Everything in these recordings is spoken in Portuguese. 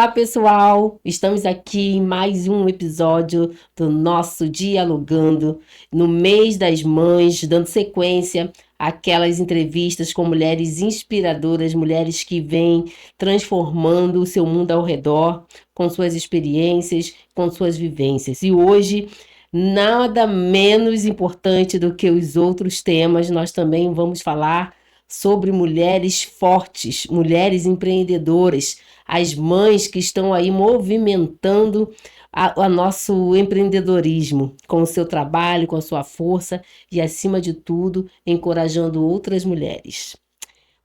Olá, pessoal! Estamos aqui em mais um episódio do nosso Dialogando, no mês das mães, dando sequência àquelas entrevistas com mulheres inspiradoras, mulheres que vêm transformando o seu mundo ao redor, com suas experiências, com suas vivências. E hoje, nada menos importante do que os outros temas, nós também vamos falar sobre mulheres fortes, mulheres empreendedoras, as mães que estão aí movimentando o nosso empreendedorismo com o seu trabalho, com a sua força e, acima de tudo, encorajando outras mulheres.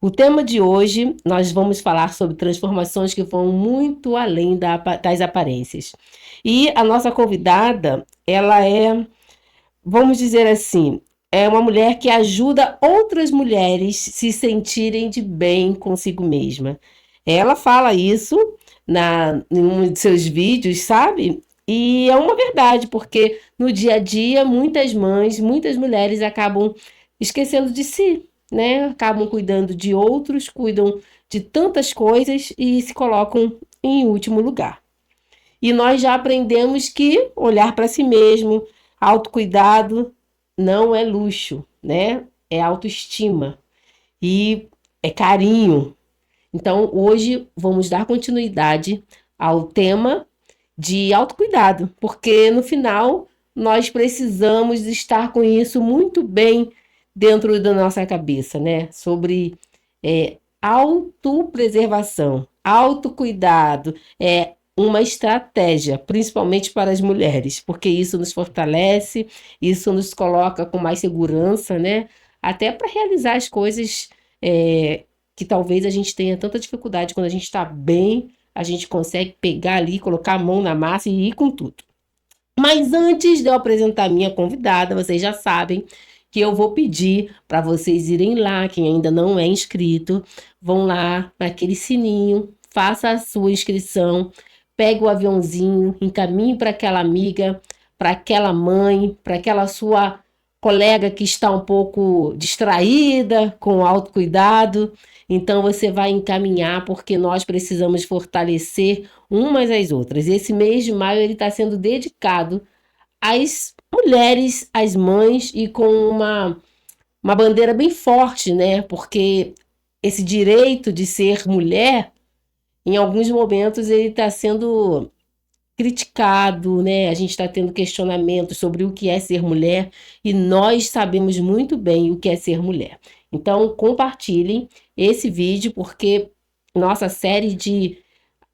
O tema de hoje, nós vamos falar sobre transformações que vão muito além das aparências. E a nossa convidada, ela é, vamos dizer assim, é uma mulher que ajuda outras mulheres se sentirem de bem consigo mesma. Ela fala isso em um de seus vídeos, sabe? E é uma verdade, porque no dia a dia, muitas mães, muitas mulheres acabam esquecendo de si, né? Acabam cuidando de outros, cuidam de tantas coisas e se colocam em último lugar. E nós já aprendemos que olhar para si mesmo, autocuidado, não é luxo, né? É autoestima e é carinho. Então, hoje vamos dar continuidade ao tema de autocuidado, porque no final nós precisamos estar com isso muito bem dentro da nossa cabeça, né? Sobre autopreservação, autocuidado, é uma estratégia, principalmente para as mulheres, porque isso nos fortalece, isso nos coloca com mais segurança, né? Até para realizar as coisas que talvez a gente tenha tanta dificuldade. Quando a gente está bem, a gente consegue pegar ali, colocar a mão na massa e ir com tudo. Mas antes de eu apresentar a minha convidada, vocês já sabem que eu vou pedir para vocês irem lá, quem ainda não é inscrito, vão lá naquele sininho, faça a sua inscrição, pegue o aviãozinho, encaminhe para aquela amiga, para aquela mãe, para aquela sua colega que está um pouco distraída com o autocuidado. Então você vai encaminhar, porque nós precisamos fortalecer umas às outras. Esse mês de maio ele está sendo dedicado às mulheres, às mães, e com uma bandeira bem forte, né? Porque esse direito de ser mulher, em alguns momentos, ele está sendo criticado, né? A gente está tendo questionamentos sobre o que é ser mulher e nós sabemos muito bem o que é ser mulher. Então, compartilhem esse vídeo, porque nossa série de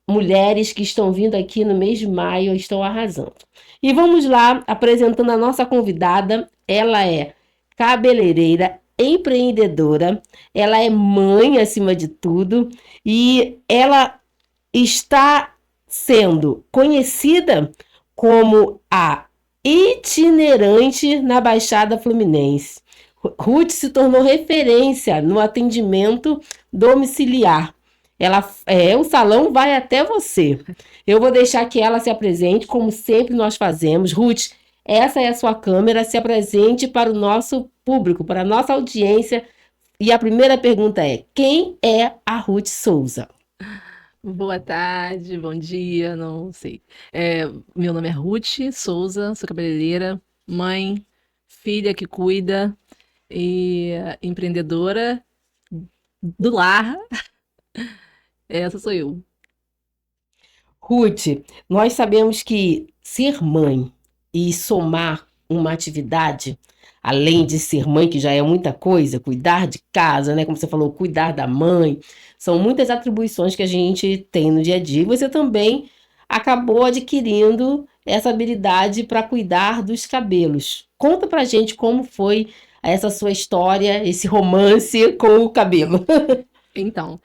mulheres que estão vindo aqui no mês de maio estão arrasando. E vamos lá, apresentando a nossa convidada. Ela é cabeleireira, empreendedora, ela é mãe acima de tudo e ela está sendo conhecida como a itinerante na Baixada Fluminense. Ruth se tornou referência no atendimento domiciliar. O salão vai até você. Eu vou deixar que ela se apresente, como sempre nós fazemos. Ruth, essa é a sua câmera, se apresente para o nosso público, para a nossa audiência. E a primeira pergunta é: quem é a Ruth Souza? Boa tarde, bom dia, não sei. Meu nome é Ruth Souza, sou cabeleireira, mãe, filha que cuida e empreendedora do lar. Essa sou eu. Ruth, nós sabemos que ser mãe e somar uma atividade, além de ser mãe, que já é muita coisa, cuidar de casa, né? Como você falou, cuidar da mãe, são muitas atribuições que a gente tem no dia a dia. E você também acabou adquirindo essa habilidade para cuidar dos cabelos. Conta pra gente como foi essa sua história, esse romance com o cabelo. Então,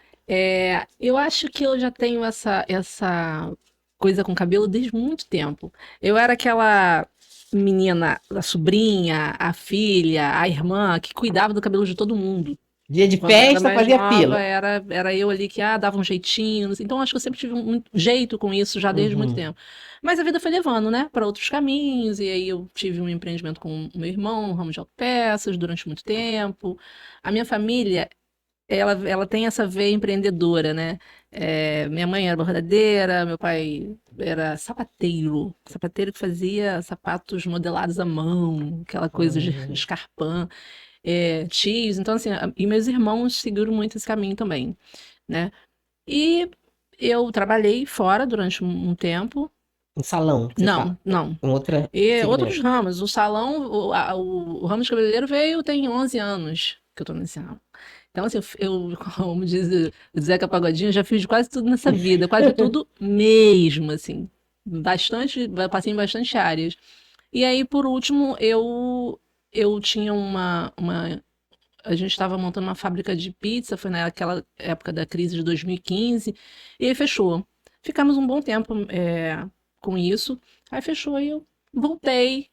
eu acho que eu já tenho essa coisa com cabelo desde muito tempo. Eu era aquela menina, a sobrinha, a filha, a irmã, que cuidava do cabelo de todo mundo. Dia de Quando eu era festa, mais fazia nova, fila. era eu ali que dava um jeitinho. Então, acho que eu sempre tive um jeito com isso já desde muito Uhum. tempo. Mas a vida foi levando, né, para outros caminhos. E aí eu tive um empreendimento com o meu irmão, um ramo de autopeças, durante muito tempo. A minha família ela tem essa veia empreendedora, né? Minha mãe era bordadeira, meu pai era sapateiro, sapateiro que fazia sapatos modelados à mão, aquela coisa de Hum. escarpão, tios. Então, assim, e meus irmãos seguiram muito esse caminho também, né? E eu trabalhei fora durante um tempo. Um salão, você Não, fala. não. Um outro E outros segmento. ramos. O salão, o ramo de cabeleireiro veio tem 11 anos que eu tô nesse ramo. Então, assim, como diz o Zeca Pagodinho, eu já fiz quase tudo nessa vida, quase tudo mesmo, assim. Bastante, passei em bastante áreas. E aí, por último, eu tinha a gente estava montando uma fábrica de pizza, foi naquela época da crise de 2015, e aí fechou. Ficamos um bom tempo com isso, aí fechou e eu voltei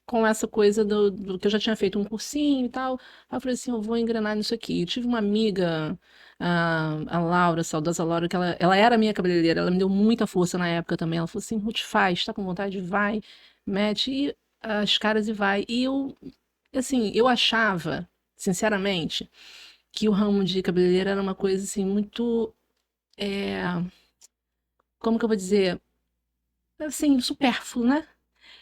com essa coisa do que eu já tinha feito um cursinho e tal. Aí eu falei assim, eu vou engrenar nisso aqui. Eu tive uma amiga, a Laura, a saudosa Laura, que ela era minha cabeleireira, ela me deu muita força na época também. Ela falou assim, Ruth, faz, tá com vontade, vai, mete as caras e vai. E eu, assim, eu achava, sinceramente, que o ramo de cabeleireira era uma coisa assim muito, é, como que eu vou dizer, assim, supérfluo, né?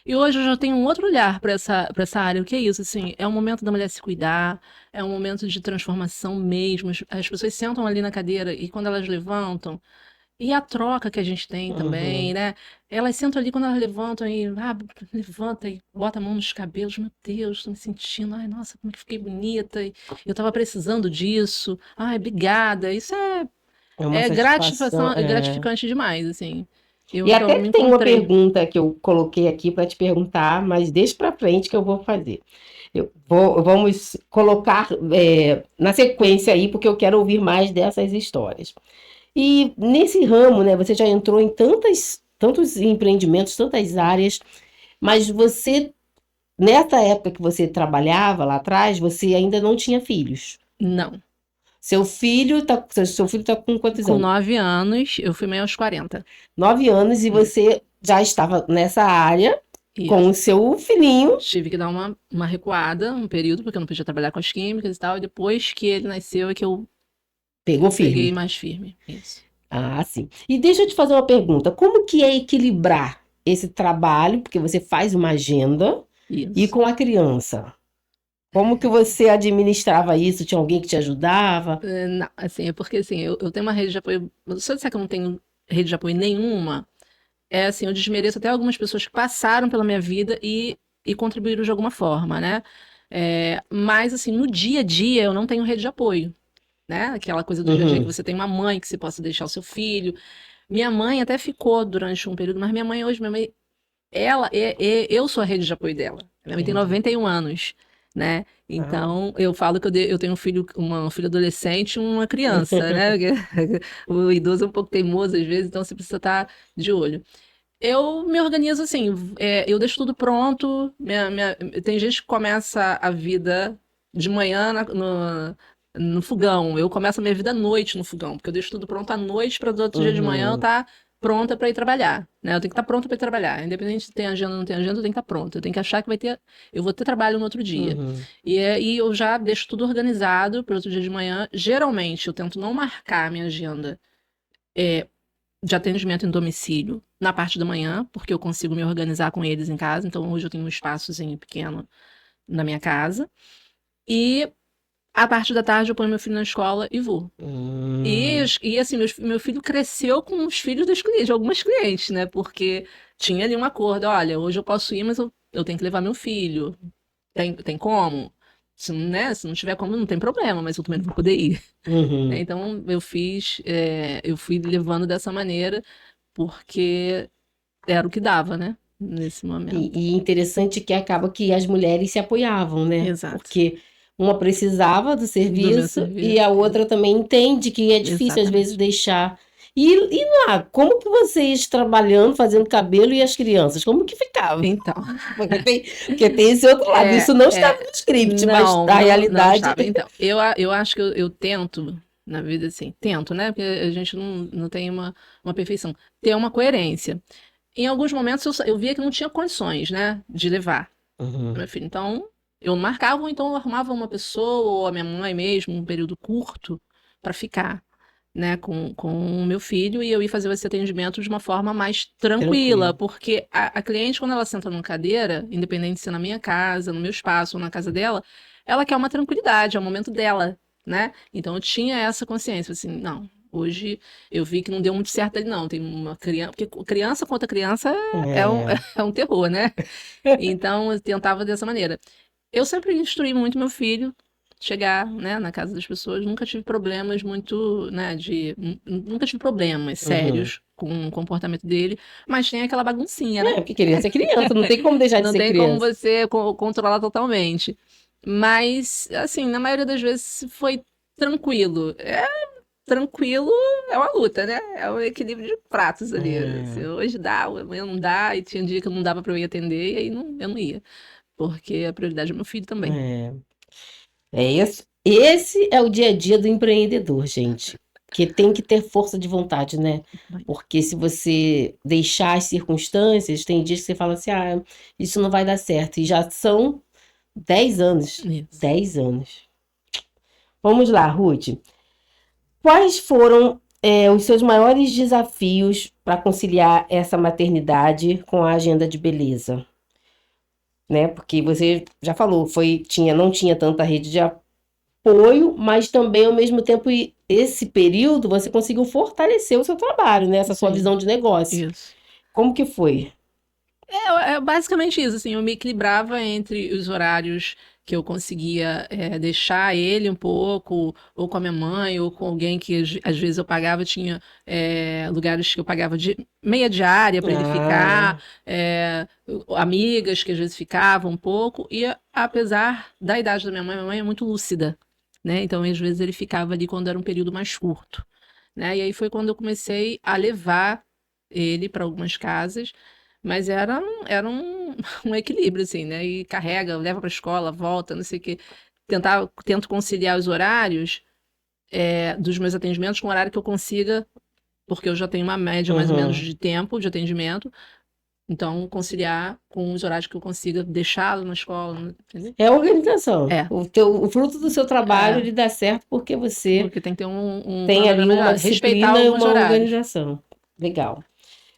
E hoje eu já tenho um outro olhar para essa área. O que é isso? Assim, é um momento da mulher se cuidar, é um momento de transformação mesmo. As pessoas sentam ali na cadeira e quando elas levantam, e a troca que a gente tem também, Uhum. né? Elas sentam ali quando elas levantam e levanta e bota a mão nos cabelos. Meu Deus, estou me sentindo. Ai, nossa, como é que fiquei bonita. E eu estava precisando disso. Ai, obrigada. Isso é, É uma é satisfação. gratificação, é gratificante demais, assim. E Que eu até me tem uma encontrei. pergunta que eu coloquei aqui para te perguntar, mas deixa para frente que eu vou fazer. Vamos colocar na sequência aí, porque eu quero ouvir mais dessas histórias. E nesse ramo, né, você já entrou em tantos empreendimentos, tantas áreas, mas você, nessa época que você trabalhava lá atrás, você ainda não tinha filhos. Não. Seu filho tá com quantos Com anos? 9 anos, eu fui mãe aos 40. 9 anos e Isso, você já estava nessa área com isso. o seu filhinho, Tive que dar uma recuada, um período, porque eu não podia trabalhar com as químicas e tal. E depois que ele nasceu é que eu pegou peguei firme. mais firme. Isso. Ah, sim. E deixa eu te fazer uma pergunta: como que é equilibrar esse trabalho, porque você faz uma agenda, e Isso. com a criança? Como que você administrava isso? Tinha alguém que te ajudava? Não, assim, é porque assim, eu tenho uma rede de apoio. Se eu disser que eu não tenho rede de apoio nenhuma, é assim, eu desmereço até algumas pessoas que passaram pela minha vida e contribuíram de alguma forma, né? Mas assim, no dia a dia eu não tenho rede de apoio. Né? Aquela coisa do dia a dia que Uhum. você tem uma mãe que você possa deixar o seu filho. Minha mãe até ficou durante um período, mas minha mãe, eu sou a rede de apoio dela. Minha mãe tem Entendi. 91 anos, né? Ah. Então, eu falo que eu tenho um filho, um filho adolescente e uma criança, né? O idoso é um pouco teimoso às vezes, então você precisa estar de olho. Eu me organizo assim, eu deixo tudo pronto. Tem gente que começa a vida de manhã no fogão. Eu começo a minha vida à noite no fogão, porque eu deixo tudo pronto à noite para do outro dia de manhã eu Uhum. estar pronta para ir trabalhar, né? Eu tenho que estar pronta para ir trabalhar. Independente se tem agenda ou não tem agenda, eu tenho que estar pronta. Eu tenho que achar que eu vou ter trabalho no outro dia. Uhum. E eu já deixo tudo organizado para outro dia de manhã. Geralmente, eu tento não marcar a minha agenda de atendimento em domicílio na parte da manhã, porque eu consigo me organizar com eles em casa. Então, hoje eu tenho um espaçozinho pequeno na minha casa. E a parte da tarde eu ponho meu filho na escola e vou. Hum. E assim, meu filho cresceu com os filhos das clientes, de algumas clientes, né? Porque tinha ali um acordo: olha, hoje eu posso ir, mas eu tenho que levar meu filho. Tem como? Se não tiver como, não tem problema, mas eu também não vou poder ir. Uhum. Então, eu fui levando dessa maneira, porque era o que dava, né? Nesse momento. E interessante que acaba que as mulheres se apoiavam, né? Exato. Porque uma precisava do Do meu serviço e serviço. a outra também entende que é difícil às vezes Exatamente. deixar. E lá, como que vocês trabalhando, fazendo cabelo e as crianças, como que ficava? Então, Porque tem esse outro lado, é, isso não estava é, no script, mas não, a não realidade. estava. Então, eu acho que eu tento, na vida assim, tento, né? Porque a gente não tem uma perfeição. Ter uma coerência. Em alguns momentos eu via que não tinha condições, né? De levar Uhum. meu filho. Então, eu marcava, ou então eu arrumava uma pessoa, ou a minha mãe mesmo, um período curto, para ficar, né, com o meu filho, e eu ia fazer esse atendimento de uma forma mais tranquila, Tranquilo. porque a cliente, quando ela senta numa cadeira, independente se é na minha casa, no meu espaço ou na casa dela, ela quer uma tranquilidade, é o momento dela, né? Então eu tinha essa consciência, assim, não, hoje eu vi que não deu muito certo ali, não. Tem uma criança, porque criança contra criança é um, É. é um terror, né? Então eu tentava dessa maneira. Eu sempre instruí muito meu filho chegar, né, na casa das pessoas. Nunca tive problemas muito, né, nunca tive problemas Uhum. sérios com o comportamento dele, mas tem aquela baguncinha, né? Porque criança é criança, não tem como deixar de Não ser tem como criança. você controlar totalmente. Mas, assim, na maioria das vezes foi tranquilo. Tranquilo é uma luta, né? É um equilíbrio de pratos ali. Se É. hoje dá, amanhã não dá, e tinha dia que não dava para eu ir atender, e aí eu não ia. Porque a prioridade é meu filho também. É. É isso. Esse é o dia a dia do empreendedor, gente. Que tem que ter força de vontade, né? Porque se você deixar as circunstâncias, tem dias que você fala assim, ah, isso não vai dar certo. E já são 10 anos. Isso. 10 anos. Vamos lá, Ruth. Quais foram, os seus maiores desafios para conciliar essa maternidade com a agenda de beleza? Né? Porque você já falou, não tinha tanta rede de apoio, mas também, ao mesmo tempo, esse período você conseguiu fortalecer o seu trabalho, né? Essa sua Sim, visão de negócio. isso. Como que foi? É basicamente isso, assim, eu me equilibrava entre os horários que eu conseguia deixar ele um pouco, ou com a minha mãe, ou com alguém que às vezes eu pagava, tinha lugares que eu pagava de meia diária para ele ficar, Ah, amigas que às vezes ficavam um pouco, e apesar da idade da minha mãe é muito lúcida, né? Então às vezes ele ficava ali quando era um período mais curto, né? E aí foi quando eu comecei a levar ele para algumas casas, mas um equilíbrio, assim, né? E carrega, leva para a escola, volta, não sei o quê. Tento conciliar os horários dos meus atendimentos com o horário que eu consiga, porque eu já tenho uma média mais ou menos uhum. de tempo de atendimento. Então, conciliar com os horários que eu consiga deixá-lo na escola, entendeu? É organização. É, O fruto do seu trabalho, é, ele dá certo porque você porque tem que ter um tem ali cronograma uma melhor, respeitar disciplina e alguns uma horários. organização. Legal.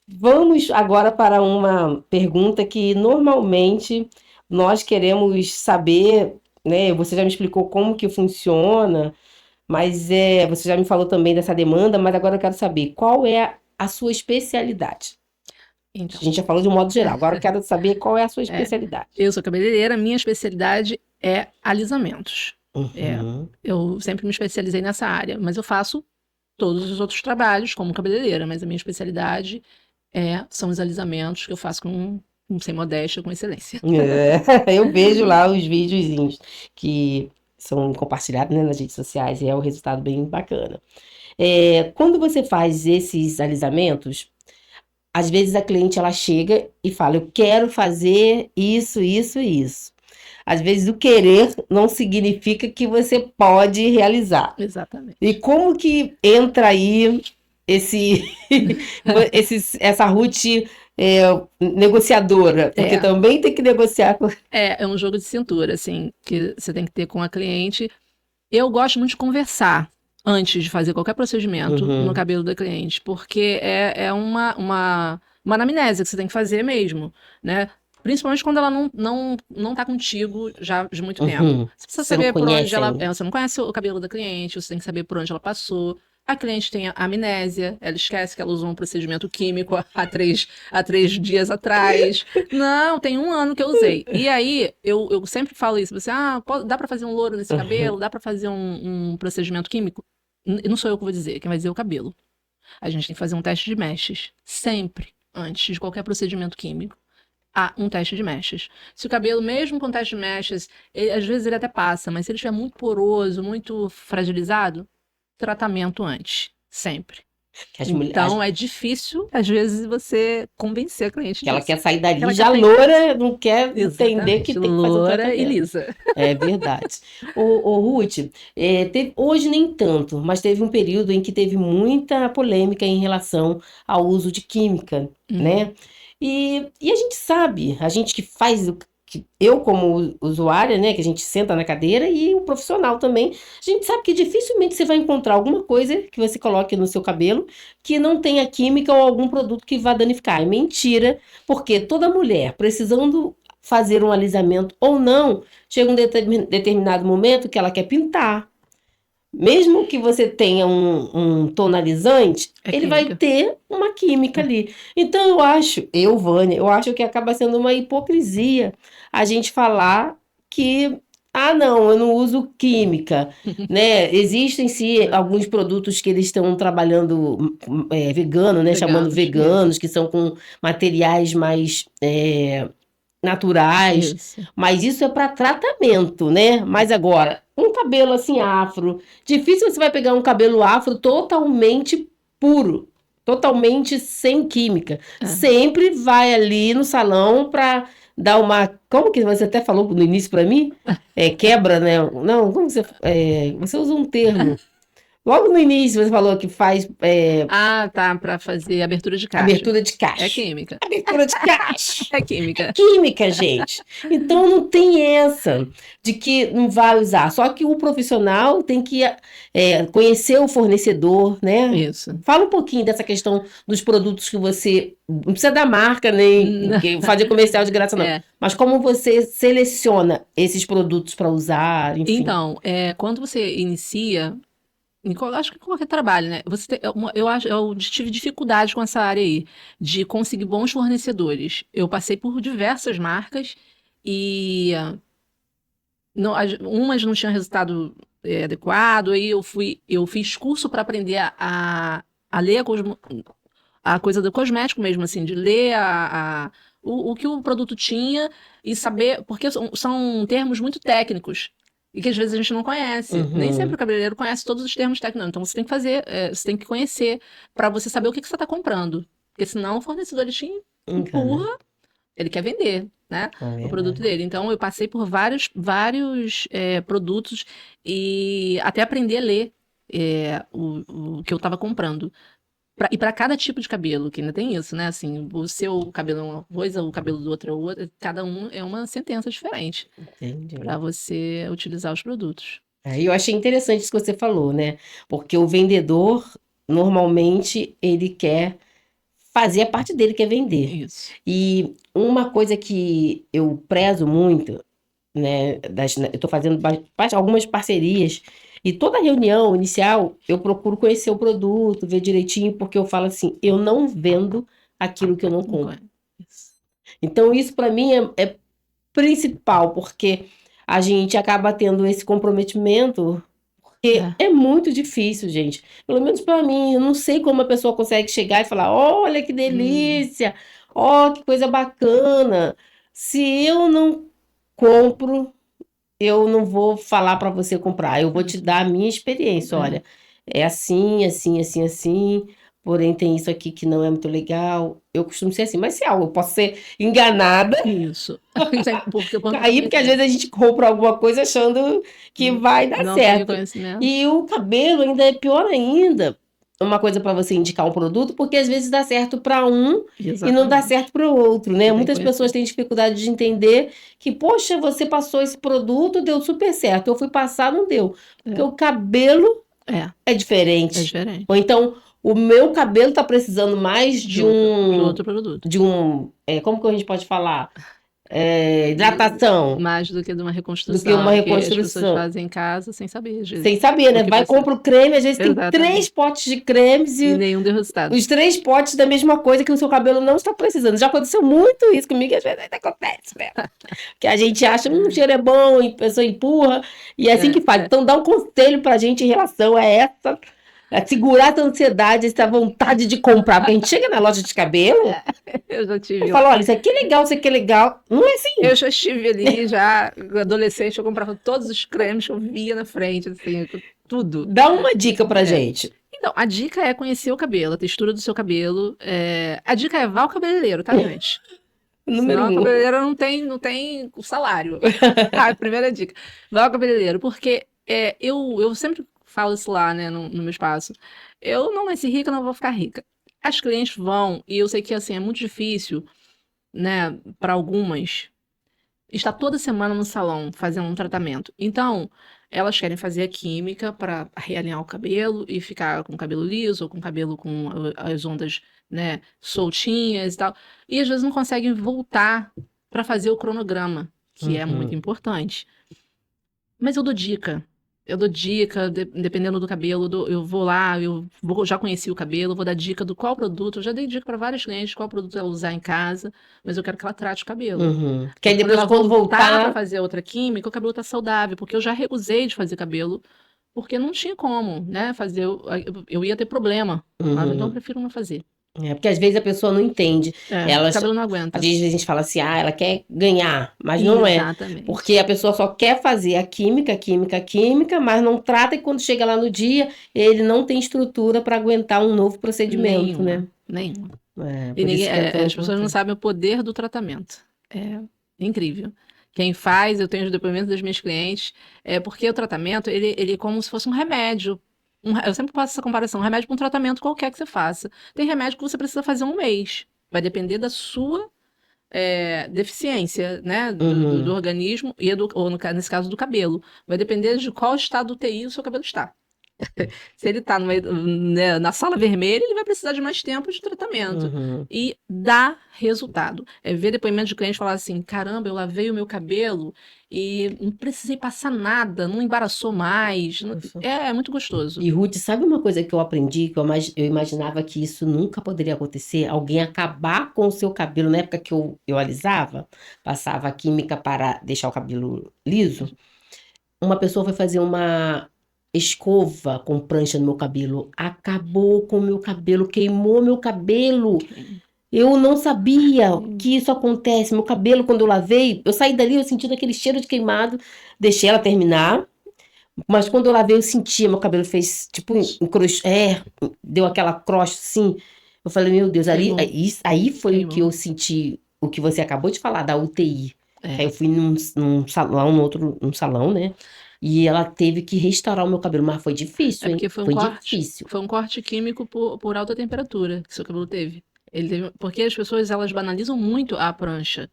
Vamos agora para uma pergunta que normalmente nós queremos saber, né? Você já me explicou como que funciona, mas você já me falou também dessa demanda, mas agora eu quero saber qual é a sua especialidade. A Então, gente já falou de um modo geral, agora eu quero saber qual é a sua é, especialidade. eu sou cabeleireira, minha especialidade é alisamentos. É, Uhum. eu sempre me especializei nessa área, mas eu faço todos os outros trabalhos como cabeleireira, mas a minha especialidade são os alisamentos que eu faço sem modéstia, com excelência. Eu vejo lá os videozinhos que são compartilhados, né, nas redes sociais e é um resultado bem bacana. Quando você faz esses alisamentos, às vezes a cliente ela chega e fala, eu quero fazer isso, isso e isso. Às vezes o querer não significa que você pode realizar. E Exatamente. como que entra aí esse, essa Ruth é, negociadora? Porque É, também tem que negociar com. é um jogo de cintura, assim, que você tem que ter com a cliente. Eu gosto muito de conversar antes de fazer qualquer procedimento no Uhum, cabelo da cliente, porque é uma anamnese que você tem que fazer mesmo, né? Principalmente quando ela não tá contigo já de muito tempo. uhum. Você precisa Você não saber por onde conhece ela. ainda. Você não conhece o cabelo da cliente, você tem que saber por onde ela passou. A cliente tem a amnésia, ela esquece que ela usou um procedimento químico há três dias atrás. Não, tem um ano que eu usei. E aí, eu sempre falo isso. Dá pra fazer um louro nesse cabelo? Uhum. Dá pra fazer um procedimento químico? Não sou eu que vou dizer, quem vai dizer é o cabelo. A gente tem que fazer um teste de mechas. Sempre, antes de qualquer procedimento químico, há um teste de mechas. Se o cabelo, mesmo com teste de mechas, às vezes ele até passa, mas se ele estiver muito poroso, muito fragilizado, tratamento antes. Sempre. Que as Então, mulheres, é difícil, às vezes, você convencer a cliente que ela disso. quer sair Que dali ela quer já sair loura, não quer entender que exatamente, tem que fazer o loura e tratamento. lisa. É verdade. Ô, Ruth, hoje nem tanto, mas teve um período em que teve muita polêmica em relação ao uso de química, Uhum. né? E a gente sabe, a gente que faz que eu como usuária, né, que a gente senta na cadeira e o profissional também, a gente sabe que dificilmente você vai encontrar alguma coisa que você coloque no seu cabelo que não tenha química ou algum produto que vá danificar. É mentira, porque toda mulher precisando fazer um alisamento ou não, chega um determinado momento que ela quer pintar. Mesmo que você tenha um tonalizante, É ele vai química. ter uma química É. ali. Então, Vânia, eu acho que acaba sendo uma hipocrisia a gente falar que, ah, não, eu não uso química, né? Existem, sim, alguns produtos que eles estão trabalhando vegano, né? Chamando Veganos, isso. veganos, que são com materiais mais naturais, Isso. mas isso é para tratamento, né? Mas agora, um cabelo assim afro, difícil você vai pegar um cabelo afro totalmente puro, totalmente sem química. É. Sempre vai ali no salão para dar uma, como que você até falou no início para mim? Quebra, né? Não, como você usa um termo. Logo no início você falou que faz Ah, tá, para fazer abertura de cacho. abertura de É cacho. química. Abertura de cacho. É química. Química, gente. Então não tem essa de que não vai usar. Só que o profissional tem que conhecer o fornecedor, né? Isso. Fala um pouquinho dessa questão dos produtos que você. Não precisa da marca, nem fazer comercial de graça, não. É. Mas como você seleciona esses produtos para usar, enfim. Então, quando você inicia, acho que qualquer trabalho, né? Eu acho, eu tive dificuldade com essa área aí, de conseguir bons fornecedores. Eu passei por diversas marcas e umas não tinham resultado adequado, aí eu fiz curso para aprender a ler a coisa do cosmético mesmo, assim, de ler o que o produto tinha e saber, porque são termos muito técnicos e que às vezes a gente não conhece. Nem sempre Uhum. o cabeleireiro conhece todos os termos técnicos, não. Então você tem que fazer, você tem que conhecer para você saber o que que você está comprando. Porque senão o fornecedor ele te Engana. empurra, ele quer vender, né? É O produto verdade. dele. Então eu passei por vários produtos e até aprender a ler o que eu estava comprando. E para cada tipo de cabelo, que ainda tem isso, né? Assim, o seu cabelo é uma coisa, o cabelo do outro é outra, cada um é uma sentença diferente Entendi. para você utilizar os produtos. Eu achei interessante isso que você falou, né? Porque o vendedor, normalmente, ele quer fazer a parte dele, que é vender. Isso. E uma coisa que eu prezo muito, né? Eu estou fazendo algumas parcerias, e toda reunião inicial eu procuro conhecer o produto, ver direitinho, porque eu falo assim: eu não vendo aquilo que eu não compro. Isso. Então, isso para mim é principal, porque a gente acaba tendo esse comprometimento. Porque É. é muito difícil, gente. Pelo menos para mim, eu não sei como a pessoa consegue chegar e falar: olha que Hum, delícia, ó, que coisa bacana. Se eu não compro, eu não vou falar para você comprar, eu vou te uhum. dar a minha experiência. É, Olha, é assim, assim, assim, assim, porém tem isso aqui que não é muito legal. Eu costumo ser assim, mas se algo, eu posso ser enganada, isso. Porque cair, porque às vezes a gente compra alguma coisa achando que vai dar não tem certo. conhecimento. E o cabelo ainda é pior ainda. Uma coisa para você indicar um produto, porque às vezes dá certo para um e não dá Exatamente. certo para o outro, né? Você tem que Muitas pessoas conhecer. têm dificuldade de entender que, poxa, você passou esse produto, deu super certo. Eu fui passar, não deu. Porque É, o cabelo é, é é diferente. Ou diferente então, o meu cabelo tá precisando mais de outro produto. como que a gente pode falar? Hidratação Mais do que de uma do que reconstrução. uma É que as pessoas reconstrução. fazem em casa sem saber, às Sem vezes, saber, o né? que Vai, precisa. compra o creme, às vezes tem três Exatamente. potes de cremes E e nenhum deu resultado. os três potes da mesma coisa que o seu cabelo não está precisando. Já aconteceu muito isso comigo, e às vezes ainda acontece, né? Que a gente acha, o cheiro é bom, e a pessoa empurra, e é assim que faz. É, Então, dá um conselho pra gente em relação a segurar essa ansiedade, essa vontade de comprar. Porque a gente chega na loja de cabelo eu já e tive lá. fala: olha, isso aqui é legal, isso aqui é legal. Não é Eu assim. já estive ali, já adolescente, eu comprava todos os cremes que eu via na frente, assim, tudo. Dá uma dica pra É. gente. Então, a dica é conhecer o cabelo, a textura do seu cabelo. A dica é vá ao cabeleireiro, tá, gente? Número Senão a um. cabeleireira não tem o salário. A primeira dica. Vá ao cabeleireiro, porque eu sempre falo isso lá, né, no meu espaço. Eu não nasci rica, não vou ficar rica. As clientes vão, e eu sei que assim é muito difícil, né, para algumas. está toda semana no salão fazendo um tratamento. Então, elas querem fazer a química para realinhar o cabelo e ficar com o cabelo liso ou com o cabelo com as ondas, né, soltinhas e tal. E às vezes não conseguem voltar para fazer o cronograma, que é muito Uhum. importante. Mas eu dou dica. Eu dou dica, dependendo do cabelo, eu vou lá, já conheci o cabelo, vou dar dica do qual produto. Eu já dei dica para vários clientes qual produto ela usar em casa, mas eu quero que ela trate o cabelo. Uhum. Que aí Porque quando depois, ela quando voltar para voltar. fazer outra química, o cabelo tá saudável, porque eu já recusei de fazer cabelo, porque não tinha como, né, fazer, eu ia ter problema. Então eu Uhum. prefiro não fazer. É, porque às vezes a pessoa não entende. O Elas, cabelo não às aguenta. vezes a gente fala assim, ah, ela quer ganhar, mas não é. Porque Exatamente. a pessoa só quer fazer a química, química, química, mas não trata e quando chega lá no dia, ele não tem estrutura para aguentar um novo procedimento, né? Nenhuma, nenhuma. É, E por isso que é tão as pessoas não importante. sabem o poder do tratamento. É incrível. Quem faz, eu tenho os depoimentos das minhas clientes, porque o tratamento, ele é como se fosse um remédio. Eu sempre faço essa comparação, um remédio para um tratamento qualquer que você faça. Tem remédio que você precisa fazer um mês. Vai depender da sua deficiência, né, do Uhum. organismo, ou nesse caso do cabelo. Vai depender de qual estado do UTI o seu cabelo está. Se ele está na sala vermelha, ele vai precisar de mais tempo de tratamento. Uhum. E dá resultado. Ver depoimento de cliente falar assim: caramba, eu lavei o meu cabelo e não precisei passar nada, não embaraçou mais. É muito gostoso. E Ruth, sabe uma coisa que eu aprendi, que eu imaginava que isso nunca poderia acontecer? Alguém acabar com o seu cabelo na época que eu alisava, passava a química para deixar o cabelo liso. Uma pessoa foi fazer uma escova com prancha no meu cabelo. Acabou com o meu cabelo, queimou meu cabelo. Eu não sabia que isso acontece. Meu cabelo, quando eu lavei, eu saí dali, eu senti aquele cheiro de queimado, deixei ela terminar. Mas quando eu lavei, eu sentia, meu cabelo fez tipo deu aquela crosta assim. Eu falei, meu Deus, Queimou, aí foi o que queimou. eu senti, o que você acabou de falar, da UTI. Que aí É. eu fui num salão, num salão, né? E ela teve que restaurar o meu cabelo, mas foi É difícil, hein? porque Foi difícil. foi um corte químico por alta temperatura que seu cabelo teve. Porque as pessoas elas banalizam muito a prancha,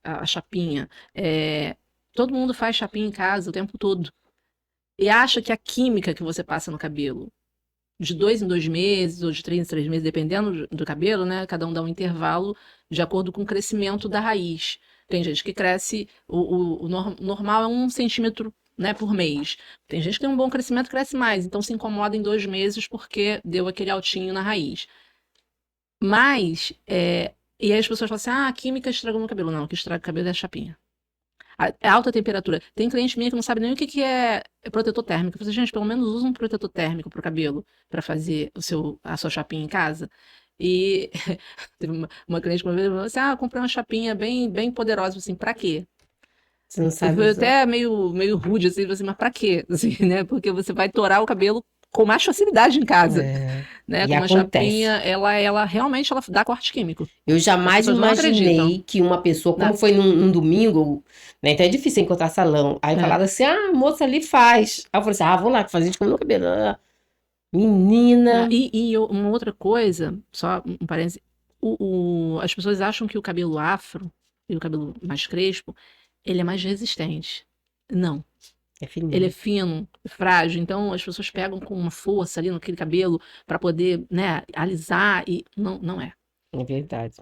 a chapinha. Todo mundo faz chapinha em casa o tempo todo. E acha que a química que você passa no cabelo, de 2 em 2 meses, ou de 3 em 3 meses, dependendo do cabelo, né? Cada um dá um intervalo de acordo com o crescimento da raiz. Tem gente que cresce, normal é 1 centímetro, né, por mês. Tem gente que tem um bom crescimento, cresce mais, então se incomoda em 2 meses porque deu aquele altinho na raiz. Mas, e aí as pessoas falam assim: ah, a química estragou meu cabelo. Não, o que estraga o cabelo é a chapinha. É alta temperatura. Tem cliente minha que não sabe nem o que que é protetor térmico. Eu falei, gente, pelo menos usa um protetor térmico pro cabelo para fazer a sua chapinha em casa. E teve uma cliente que uma vez falou assim: ah, eu comprei uma chapinha bem, bem poderosa. Assim, pra quê? Você não Eu sabe fui usar. até meio rude, assim, mas pra quê? Assim, né? Porque você vai torar o cabelo com mais facilidade em casa, É, né? e Com uma chapinha, acontece. ela realmente ela dá corte químico. Eu As jamais pessoas não acreditam, imaginei que uma pessoa, como né? foi num domingo, né? Então é difícil encontrar salão. Aí É. falaram assim: ah, a moça ali faz. Aí eu falei assim: ah, vou lá fazer de como no cabelo. Ah, Ah, menina. uma outra coisa, só um parênteses, as pessoas acham que o cabelo afro e o cabelo mais crespo, ele é mais resistente. Não, É ele é fininho. fino, frágil, então as pessoas pegam com uma força ali naquele cabelo para poder, né, alisar e não é. É verdade.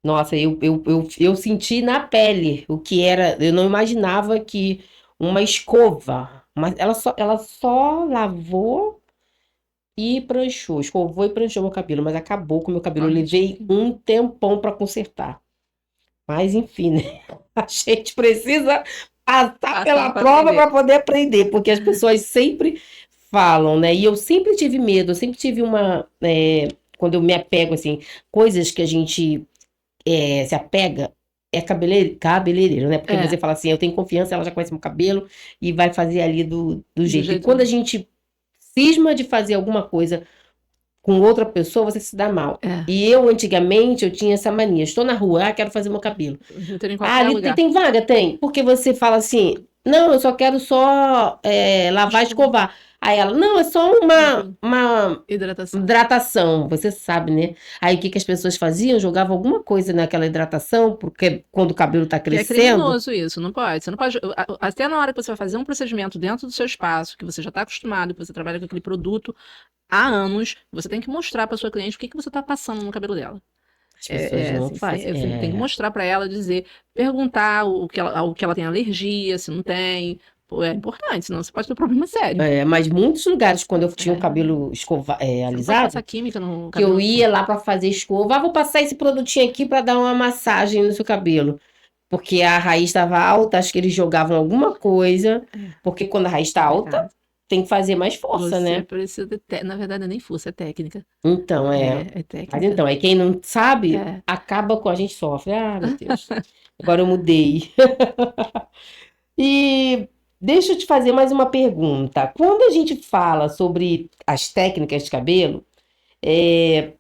Nossa, eu senti na pele o que era. Eu não imaginava que uma escova, mas ela só lavou e pranchou. Escovou e pranchou meu cabelo, mas acabou com o meu cabelo. Eu Corte levei fino. um tempão para consertar. Mas enfim, né? A gente precisa passar Passar pela para prova aprender. para poder aprender, porque as pessoas sempre falam, né? E eu sempre tive medo, eu sempre tive quando eu me apego, assim, coisas que a gente se apega, é cabeleireiro, né? Porque você É, fala assim, eu tenho confiança, ela já conhece meu cabelo e vai fazer ali do do jeito. E jeito. quando a gente cisma de fazer alguma coisa com outra pessoa, você se dá mal. É, E eu, antigamente, eu tinha essa mania. Estou na rua, quero fazer meu cabelo. não tem em Ah, qualquer ali tem, lugar. tem vaga? Tem. Porque você fala assim. Não, eu só quero lavar e escovar. Aí ela, não, é só uma Hidratação. hidratação, você sabe, né? Aí o que que as pessoas faziam? Jogavam alguma coisa naquela hidratação, porque quando o cabelo tá Que é crescendo, criminoso isso, não pode. Você não pode. Até na hora que você vai fazer um procedimento dentro do seu espaço, que você já está acostumado, que você trabalha com aquele produto há anos, você tem que mostrar para sua cliente o que que você está passando no cabelo dela. as pessoas não Assim, fazem. você tem que mostrar para ela, dizer, perguntar o que ela tem alergia, se não tem. Pô, é importante, senão você pode ter um problema sério. Mas muitos lugares, quando eu tinha o É, cabelo você não pode passar alisado, química no que eu cabelo. ia lá para fazer escova, vou passar esse produtinho aqui para dar uma massagem no seu cabelo. Porque a raiz estava alta, acho que eles jogavam alguma coisa, É, porque quando a raiz está alta, complicado. tem que fazer mais força, Você né? precisa na verdade, nem força, é técnica. Então, É Mas técnica. então, aí quem não sabe, É. acaba com a gente sofre. Ah, meu Deus. Agora eu mudei. E deixa eu te fazer mais uma pergunta. Quando a gente fala sobre as técnicas de cabelo, é,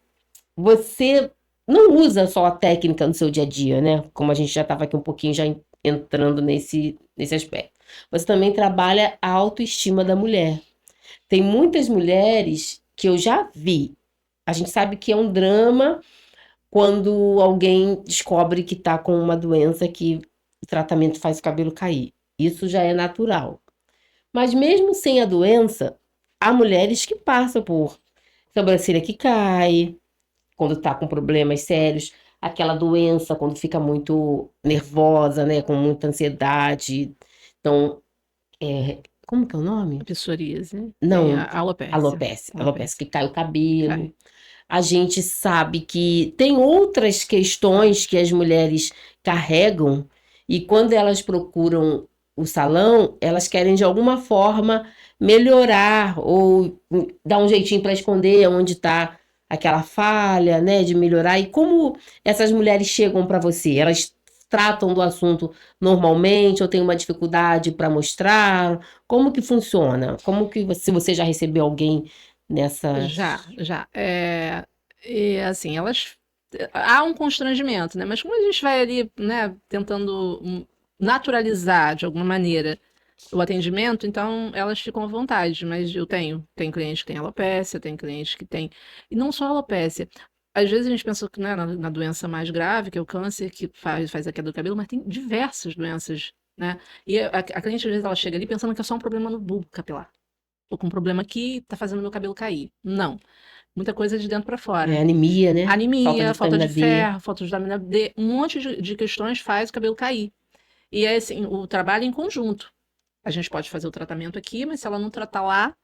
você não usa só a técnica no seu dia a dia, né? Como a gente já estava aqui um pouquinho já entrando nesse aspecto. Você também trabalha a autoestima da mulher. Tem muitas mulheres que eu já vi. A gente sabe que é um drama quando alguém descobre que está com uma doença que o tratamento faz o cabelo cair. Isso já é natural. Mas mesmo sem a doença, há mulheres que passam por sobrancelha que cai, quando tá com problemas sérios, aquela doença quando fica muito nervosa, né, com muita ansiedade. Então, como que é o nome? Psoríase. Tem Não, a alopécia. alopecia, Alopécia. que cai o cabelo. Cai. A gente sabe que tem outras questões que as mulheres carregam e quando elas procuram o salão, elas querem de alguma forma melhorar ou dar um jeitinho para esconder onde está aquela falha, né, de melhorar. E como essas mulheres chegam para você? Elas tratam do assunto normalmente ou tem uma dificuldade para mostrar? Como que funciona? Como que se você já recebeu alguém Já, nessas. já. E assim, elas. Há um constrangimento, né? Mas como a gente vai ali, né, tentando naturalizar de alguma maneira o atendimento, então elas ficam à vontade. Mas eu tenho cliente que tem alopecia, tem cliente que tem. E não só alopecia. Às vezes a gente pensa que, né, na doença mais grave, que é o câncer, que faz a queda do cabelo, mas tem diversas doenças, né? E a cliente, às vezes, ela chega ali pensando que é só um problema no bulbo capilar. Tô com um problema aqui, tá fazendo meu cabelo cair. Não. Muita coisa de dentro para fora. Anemia, né? Falta de Anemia, falta vitamina de D. ferro, falta de vitamina D, um monte de questões faz o cabelo cair. E é assim, o trabalho em conjunto. A gente pode fazer o tratamento aqui, mas se ela não tratar lá,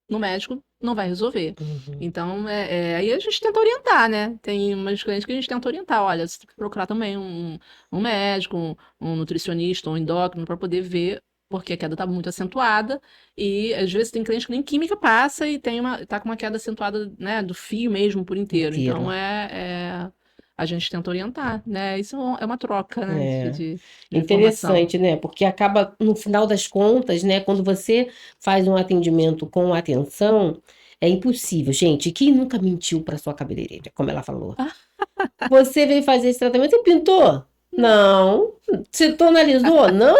no médico, não vai resolver. Uhum. Então, aí a gente tenta orientar, né? Tem umas clientes que a gente tenta orientar. Olha, você tem que procurar também um médico, um nutricionista, um endócrino, para poder ver, porque a queda está muito acentuada. E às vezes tem cliente que nem química passa e tá com uma queda acentuada, né, do fio mesmo por inteiro. Então, Inteiro. a gente tenta orientar, né? Isso é uma troca, né, É de informação. interessante, né? Porque acaba, no final das contas, né? Quando você faz um atendimento com atenção, é impossível. Gente, quem nunca mentiu para sua cabeleireira, como ela falou? Você veio fazer esse tratamento e pintou? Não. Você tonalizou? Não.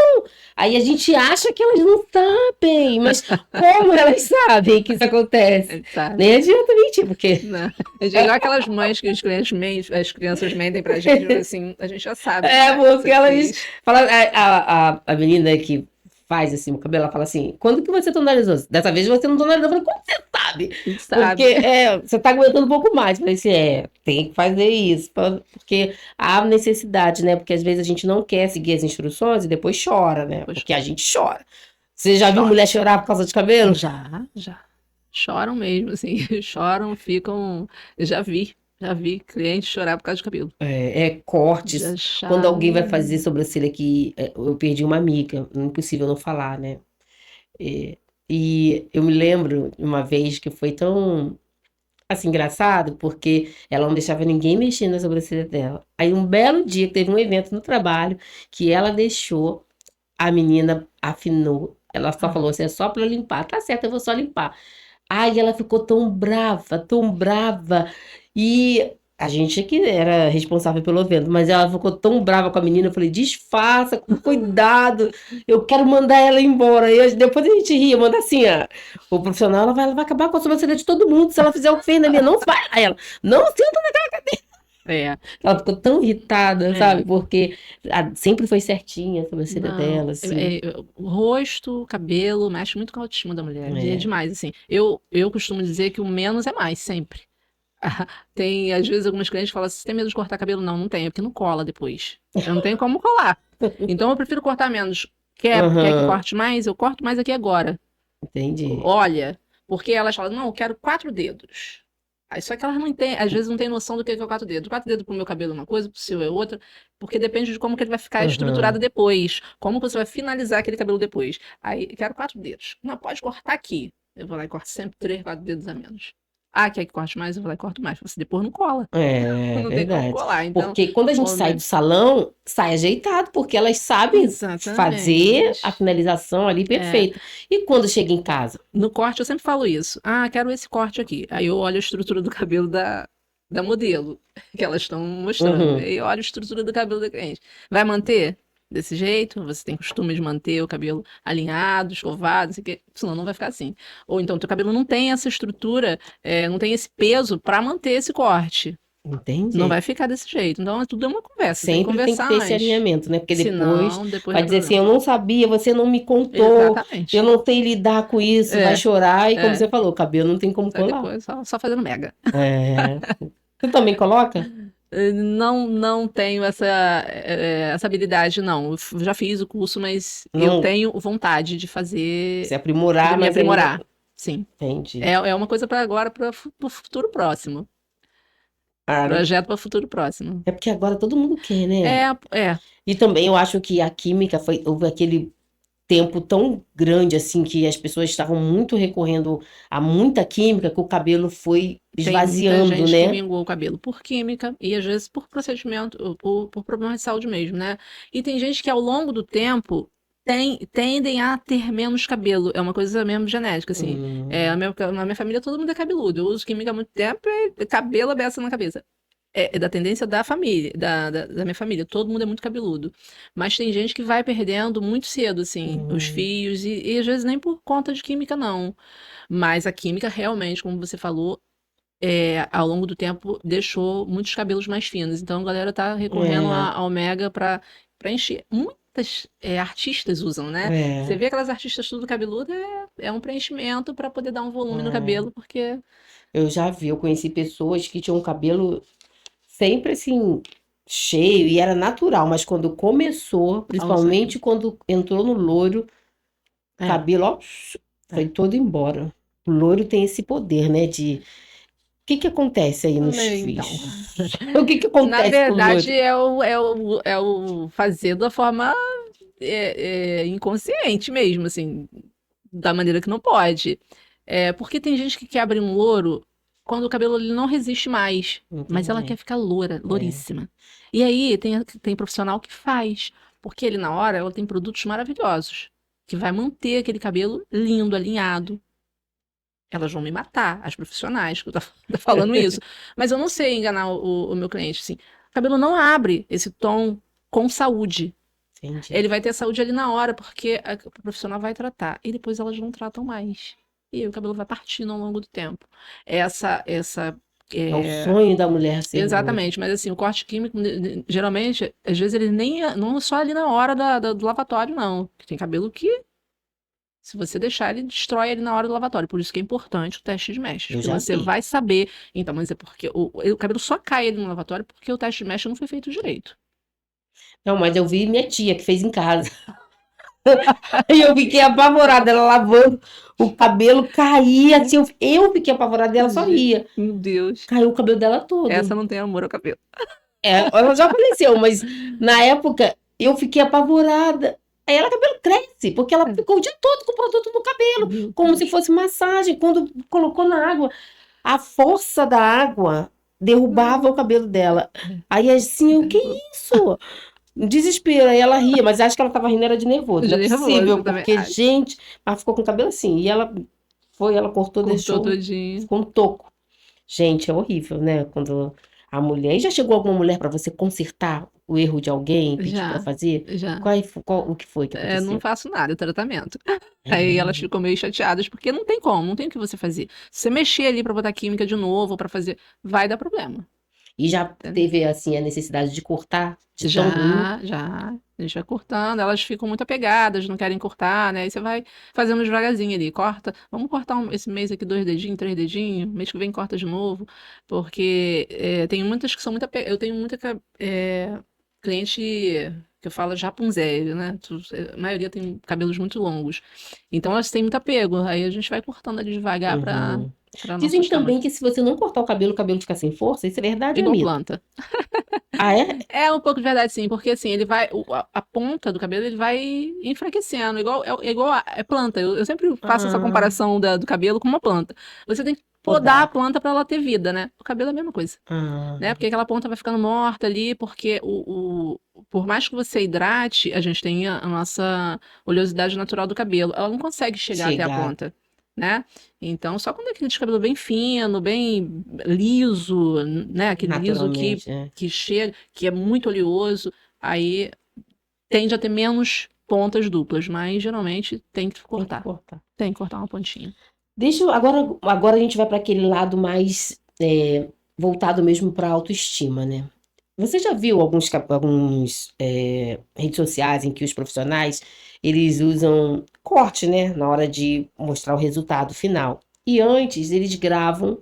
Aí a gente acha que elas não sabem, mas como elas sabem que isso A acontece? gente sabe. Nem adianta mentir, porque Não. É igual aquelas mães que os clientes mentem, as crianças mentem pra gente, assim, a gente já sabe que porque você elas fez. falam, a menina que faz assim o cabelo, ela fala assim, quando que você tonalizou? Dessa vez você não tonalizou. Eu falei, como você sabe? A gente Porque sabe. você tá aguentando um pouco mais. Eu falei assim, tem que fazer isso, porque há necessidade, né? Porque às vezes a gente não quer seguir as instruções e depois chora, né? Pois Porque a gente chora. Você já viu chora. mulher chorar por causa de cabelo? Já. Choram mesmo, assim, choram, ficam. Eu já vi clientes chorar por causa de cabelo. De Cortes. Quando achar. alguém vai fazer sobrancelha que eu perdi uma amiga, impossível não falar, né? É, e eu me lembro uma vez que foi tão assim engraçado, porque ela não deixava ninguém mexer na sobrancelha dela. Aí um belo dia que teve um evento no trabalho que ela deixou, a menina afinou. Ela só Ah, falou assim, é só para limpar. Tá certo, eu vou só limpar. Ai, ela ficou tão brava, tão brava. E A gente que era responsável pelo evento, mas ela ficou tão brava com a menina, eu falei, disfarça, com cuidado, eu quero mandar ela embora. Depois a gente ria, manda assim, o profissional, ela vai acabar com a sobrancelha de todo mundo, se ela fizer o feio na minha, não vai lá, ela, não senta naquela cadeira. É, Ela ficou tão irritada, é. sabe, porque sempre foi certinha a sobrancelha Não, dela, assim. o rosto, o cabelo, mexe muito com a autoestima da mulher. É É. demais, assim. Eu costumo dizer que o menos é mais, sempre. Tem, às vezes, algumas clientes falam assim, você tem medo de cortar cabelo? Não, não tenho, porque não cola depois. Eu não tenho como colar. Então, eu prefiro cortar menos. Quer que Aham, corte mais? Eu corto mais aqui agora. entendi. Olha, porque elas falam, não, eu quero 4 dedos. Aí, só que elas não têm, às vezes não têm noção do que é o 4 dedos. 4 dedos pro meu cabelo é uma coisa, pro seu é outra, porque depende de como que ele vai ficar estruturado Aham. depois, como que você vai finalizar aquele cabelo depois. Aí, eu quero 4 dedos. Não, pode cortar aqui. Eu vou lá e corto sempre 3, 4 dedos a menos. Ah, quer que corte mais? Eu vou lá e corto mais. Você depois não cola. É Não tem como verdade. colar. Então, Porque quando a gente sai do homem, salão, sai ajeitado, porque elas sabem fazer a exatamente. finalização ali É, perfeita. E quando chega em casa? no corte eu sempre falo isso. Ah, quero esse corte aqui. Aí eu olho a estrutura do cabelo da modelo que elas estão mostrando. Uhum, Aí eu olho a estrutura do cabelo da cliente. Vai manter desse jeito? Você tem costume de manter o cabelo alinhado, escovado, não sei o quê, senão não vai ficar assim. Ou então teu cabelo não tem essa estrutura, não tem esse peso para manter esse corte. Não entendi. vai ficar desse jeito. Então, tudo é uma conversa. Você tem que Sempre tem que conversar ter esse antes. alinhamento, né? Porque depois Senão, depois vai dá dizer assim, eu problema. não sabia, você não me contou, eu Exatamente. não sei lidar com isso, vai É, chorar, e como é. você falou, o cabelo não tem como Aí colar. depois, só fazendo mega. É. Você também coloca? Não tenho essa habilidade, não. Já fiz o curso, mas eu Não tenho vontade se de aprimorar, me mas ainda. aprimorar. Sim. Entendi. É uma coisa para agora, para o futuro próximo. Ah, Projeto para o futuro próximo. é porque agora todo mundo quer, né? É, é. E também eu acho que a química houve aquele tempo tão grande assim que as pessoas estavam muito recorrendo a muita química que o cabelo foi Tem muita esvaziando, gente que né? mingou o cabelo por química e às vezes por procedimento, ou por problemas de saúde mesmo, né? E tem gente que ao longo do tempo tendem a ter menos cabelo. É uma coisa mesmo genética, assim. Hum, Na minha família todo mundo é cabeludo. Eu uso química há muito tempo e cabelo é beça na cabeça. É da tendência da família, da minha família. Todo mundo é muito cabeludo. Mas tem gente que vai perdendo muito cedo, assim, os hum, fios, e às vezes nem por conta de química, não. Mas a química realmente, como você falou, ao longo do tempo deixou muitos cabelos mais finos. Então a galera tá recorrendo é, ao Mega para preencher. Muitas artistas usam, né? Você é, vê aquelas artistas tudo cabeludo, é um preenchimento para poder dar um volume no é. cabelo, porque Eu já vi, eu conheci pessoas que tinham um cabelo sempre assim, cheio e era natural, mas quando começou, a usar principalmente química. quando entrou no loiro, É, cabelo, ó, foi é. todo embora. O loiro tem esse poder, né, de... O que que acontece aí nos Então, fios? O que que na acontece com o verdade loiro? é o fazer da forma inconsciente mesmo, assim, da maneira que não pode. Porque tem gente que quer abrir um louro quando o cabelo ele não resiste mais, mas ela quer Entendi. ficar loura, É, louríssima. E aí tem profissional que faz, porque ele na hora ela tem produtos maravilhosos que vai manter aquele cabelo lindo, alinhado. Elas vão me matar, as profissionais, que eu tô tô falando isso. Mas eu não sei enganar o meu cliente, assim. O cabelo não abre esse tom com saúde. entendi. Ele vai ter saúde ali na hora, porque a profissional vai tratar. E depois elas não tratam mais. E aí o cabelo vai partindo ao longo do tempo. Essa. É o é, sonho da mulher ser loira. Exatamente, mas assim, o corte químico, geralmente, às vezes ele nem. Não é só ali na hora do lavatório, não. Tem cabelo que, se você deixar, ele destrói ele na hora do lavatório. Por isso que é importante o teste de mechas, Eu porque já você vi. vai saber. Então, mas é porque o cabelo só cai ali no lavatório porque o teste de mecha não foi feito direito. Não, mas eu vi minha tia que fez em casa. E eu fiquei apavorada, ela lavando o cabelo, caía assim. Eu fiquei apavorada e ela só ria. Meu Deus. Caiu o cabelo dela Essa todo. não tem amor ao cabelo. Ela já faleceu, mas na época eu fiquei apavorada. Aí ela, cabelo cresce, porque ela ficou o dia todo com o produto no cabelo, Meu como se Deus. fosse massagem. Quando colocou na água, a força da água derrubava o cabelo dela. Aí assim, o que é isso? Um desespero. Aí ela ria, mas acho que ela tava rindo era de nervoso. Não De é nervoso, possível, eu também porque, acho. gente, ela ficou com o cabelo assim. E ela cortou, Cortou deixou, todinho. ficou um toco. Gente, é horrível, né? Quando a mulher. E já chegou alguma mulher para você consertar o erro de alguém, pedir para Já, fazer? já. O que foi que Não aconteceu? faço nada, é tratamento. Aí elas É. ficam meio chateadas, porque não tem como, não tem o que você fazer. Se você mexer ali pra botar química de novo, pra fazer, vai dar problema. E já Entendeu? teve, assim, a necessidade de cortar de tão ruim? Já, já. A gente vai cortando, elas ficam muito apegadas, não querem cortar, né? Aí você vai fazendo devagarzinho ali, corta. Vamos cortar esse mês aqui 2 dedinhos, 3 dedinhos, mês que vem corta de novo, porque tem muitas que são muito eu tenho muita cliente que eu falo Rapunzel, né? A maioria tem cabelos muito longos. Então elas têm muito apego. Aí a gente vai cortando ali devagar Uhum. para não Dizem assustar também muito. que se você não cortar o cabelo fica sem força. Isso é verdade ou é Igual mito? planta. Ah, é? É um pouco de verdade, sim, porque assim, ele vai, a ponta do cabelo ele vai enfraquecendo, igual é planta. Eu sempre faço essa Ah, comparação do cabelo com uma planta. Você tem que podar a podar. planta para ela ter vida, né? O cabelo é a mesma coisa, né? Ah, Porque aquela ponta vai ficando morta ali, porque por mais que você hidrate, a gente tem a nossa oleosidade natural do cabelo. Ela não consegue chegar até a chegar ponta, né? Então, só quando é aquele de cabelo bem fino, bem liso, né? Aquele liso que, naturalmente, é. que chega, que é muito oleoso, aí tende a ter menos pontas duplas, mas geralmente tem que Tem que cortar. cortar. Tem que cortar uma pontinha. Agora a gente vai para aquele lado mais voltado mesmo para autoestima, né? Você já viu alguns redes sociais em que os profissionais eles usam corte, né, na hora de mostrar o resultado final. E antes eles gravam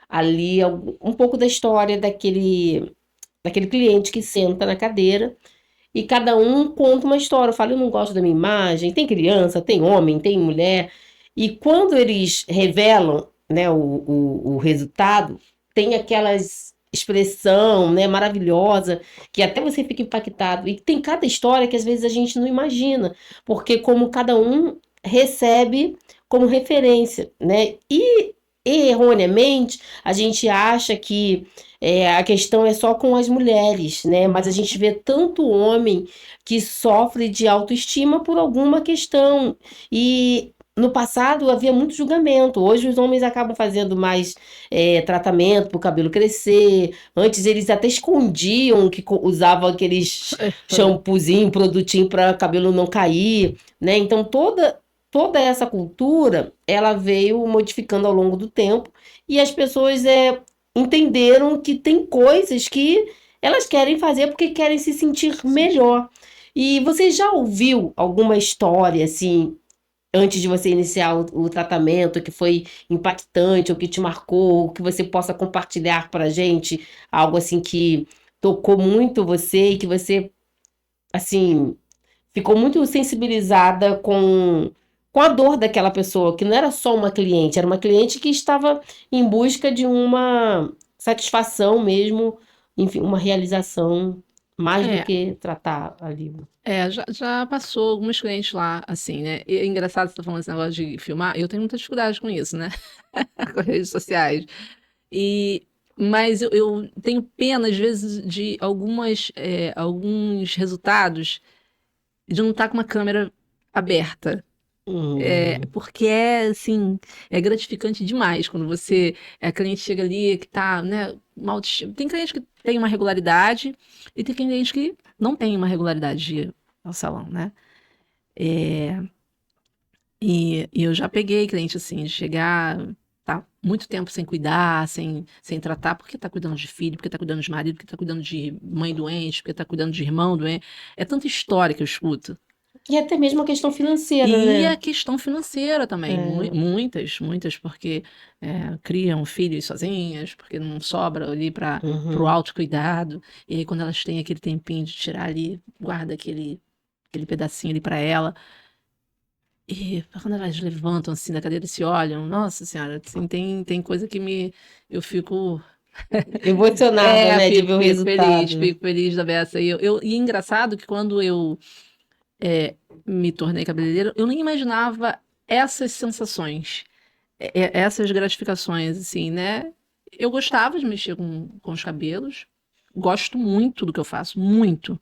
ali um pouco da história daquele cliente que senta na cadeira e cada um conta uma história. Eu falo, eu não gosto da minha imagem. Tem criança, tem homem, tem mulher. E quando eles revelam, né, o resultado, tem aquelas expressão, né, maravilhosa, que até você fica impactado. E tem cada história que às vezes a gente não imagina, porque como cada um recebe como referência, né? E erroneamente a gente acha que a questão é só com as mulheres, né? Mas a gente vê tanto homem que sofre de autoestima por alguma questão. E no passado havia muito julgamento. Hoje os homens acabam fazendo mais tratamento para o cabelo crescer. Antes eles até escondiam que usavam aqueles shampoozinho, produtinho para o cabelo não cair, né? Então toda essa cultura ela veio modificando ao longo do tempo e as pessoas entenderam que tem coisas que elas querem fazer porque querem se sentir melhor. E você já ouviu alguma história assim, antes de você iniciar o tratamento, que foi impactante, ou que te marcou, ou que você possa compartilhar para a gente, algo assim que tocou muito você e que você, assim, ficou muito sensibilizada com a dor daquela pessoa, que não era só uma cliente, era uma cliente que estava em busca de uma satisfação mesmo, enfim, uma realização, mais do É, que tratar ali. já passou alguns clientes lá, assim, né? E é engraçado você tá falando esse negócio de filmar, eu tenho muita dificuldade com isso, né? Com as redes sociais. E, mas eu tenho pena, às vezes, de alguns resultados de não estar com uma câmera aberta. Hum, Porque assim, é gratificante demais quando a cliente chega ali que tá, né, uma autoestima. Tem cliente que tem uma regularidade e tem cliente que não tem uma regularidade de ir ao salão, né? É, e eu já peguei cliente assim, de chegar, tá muito tempo sem cuidar, sem tratar, porque tá cuidando de filho, porque tá cuidando de marido, porque tá cuidando de mãe doente, porque tá cuidando de irmão doente. É tanta história que eu escuto. e até mesmo a questão financeira, E a né? questão financeira também, É, muitas, porque criam filhos sozinhas, porque não sobra ali para o uhum. autocuidado, e aí quando elas têm aquele tempinho de tirar ali, guarda aquele pedacinho ali para ela, e quando elas levantam assim da cadeira e se olham, nossa senhora, assim, tem coisa que eu fico, Emocionada, né, de ver o resultado. fico feliz da beça. E é engraçado que quando eu é, me tornei cabeleireira, eu nem imaginava essas sensações, essas gratificações, assim, né? Eu gostava de mexer com os cabelos, gosto muito do que eu faço, muito.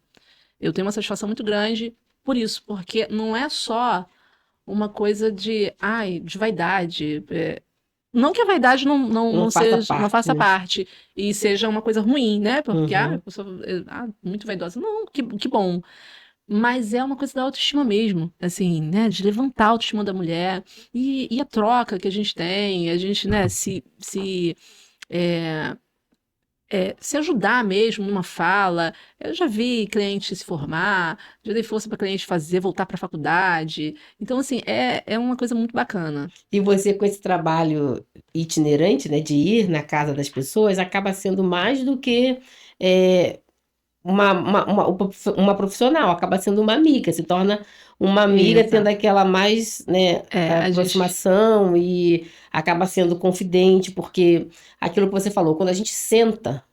Eu tenho uma satisfação muito grande por isso, porque não é só uma coisa de, ai, de vaidade. não que a vaidade Não não faça seja, não parte, faça né? parte e seja uma coisa ruim, né? Porque, a Uhum. pessoa muito vaidosa. Não, que bom. Mas é uma coisa da autoestima mesmo, assim, né? De levantar a autoestima da mulher e a troca que a gente tem, a gente, né, é, se ajudar mesmo numa fala. Eu já vi cliente se formar, já dei força para cliente fazer, voltar para a faculdade. Então, assim, é uma coisa muito bacana. E você, com esse trabalho itinerante, né, de ir na casa das pessoas, acaba sendo mais do que é, uma profissional, acaba sendo uma amiga, se torna uma amiga tendo Exato. aquela mais, né, A gente. aproximação e acaba sendo confidente, porque aquilo que você falou, quando a gente senta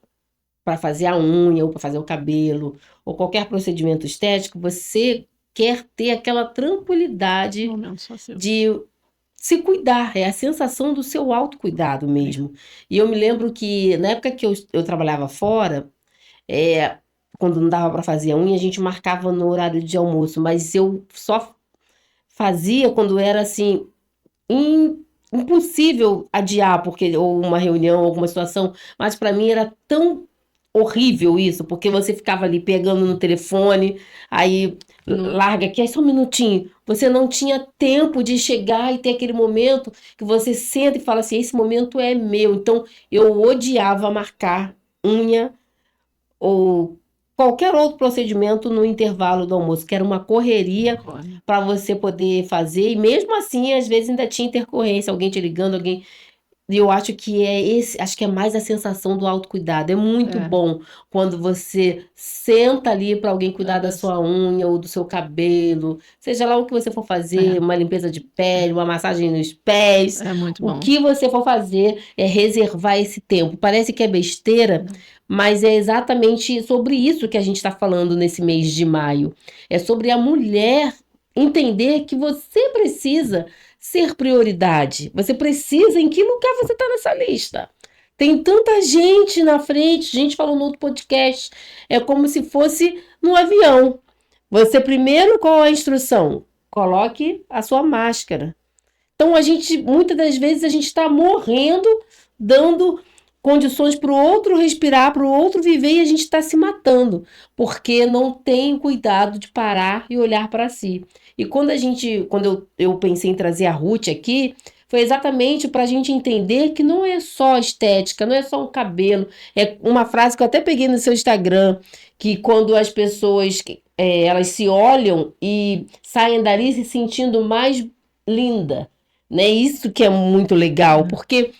para fazer a unha ou para fazer o cabelo ou qualquer procedimento estético, você quer ter aquela tranquilidade Momento só seu. de se cuidar, é a sensação do seu autocuidado É. mesmo. E eu me lembro que na época que eu trabalhava fora, é, quando não dava para fazer a unha, a gente marcava no horário de almoço, mas eu só fazia quando era assim, impossível adiar, porque ou uma reunião, alguma situação, mas para mim era tão horrível isso, porque você ficava ali pegando no telefone, aí No, larga aqui, aí só um minutinho. Você não tinha tempo de chegar e ter aquele momento que você senta e fala assim, esse momento é meu. Então eu odiava marcar unha ou qualquer outro procedimento no intervalo do almoço, que era uma correria Concordo. para você poder fazer, e mesmo assim, às vezes ainda tinha intercorrência, alguém te ligando, alguém. E eu acho que acho que é mais a sensação do autocuidado. É muito É, bom quando você senta ali para alguém a cuidar da sua pessoa- unha ou do seu cabelo, seja lá o que você for fazer, é, uma limpeza de pele, uma massagem nos pés, é muito o bom. que você for fazer é reservar esse tempo. Parece que é besteira, Não. mas é exatamente sobre isso que a gente está falando nesse mês de maio. É sobre a mulher entender que você precisa ser prioridade. Você precisa, em que lugar você está nessa lista? Tem tanta gente na frente, gente falou no outro podcast, é como se fosse no avião. Você primeiro, qual a instrução? Coloque a sua máscara. Então a gente, muitas das vezes, a gente está morrendo, dando condições para o outro respirar, para o outro viver, e a gente está se matando, porque não tem cuidado de parar e olhar para si. E quando eu pensei em trazer a Ruth aqui, foi exatamente para a gente entender que não é só estética, não é só um cabelo. É uma frase que eu até peguei no seu Instagram, que quando as pessoas elas se olham e saem dali se sentindo mais linda, né? Isso que é muito legal, É. porque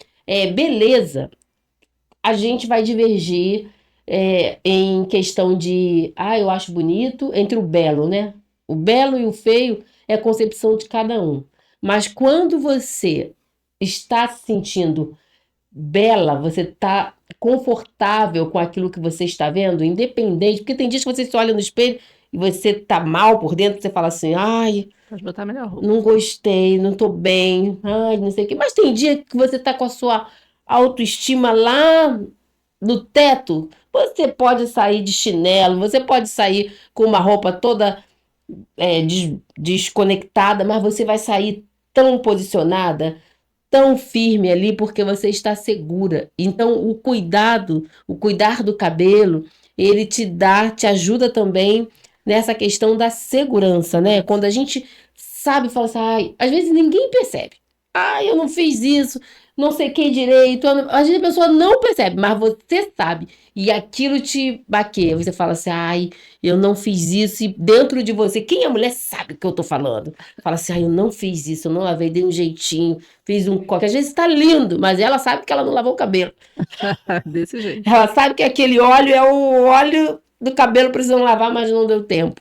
beleza, a gente vai divergir em questão de, eu acho bonito, entre o belo, né? O belo e o feio é a concepção de cada um. Mas quando você está se sentindo bela, você está confortável com aquilo que você está vendo, independente, porque tem dias que você se olha no espelho e você tá mal por dentro, você fala assim, ai, Pode botar a melhor roupa. não gostei, não tô bem, ai, não sei o quê. Mas tem dia que você tá com a sua autoestima lá no teto. Você pode sair de chinelo, você pode sair com uma roupa toda desconectada, mas você vai sair tão posicionada, tão firme ali, porque você está segura. Então, o cuidar do cabelo, ele te ajuda também nessa questão da segurança, né? Segurança. Quando a gente sabe, fala assim, ai, às vezes ninguém percebe. Ai, eu não fiz isso, não sei que direito. Às vezes a pessoa não percebe, mas você sabe. E aquilo te baqueia. Você fala assim, ai, eu não fiz isso. E dentro de você, quem é mulher sabe o que eu tô falando. Fala assim, ai, eu não fiz isso, eu não lavei, dei um jeitinho, fiz um coque. Às vezes tá lindo, mas ela sabe que ela não lavou o cabelo. Desse jeito. Ela sabe que aquele óleo é o óleo do cabelo precisando lavar, mas não deu tempo.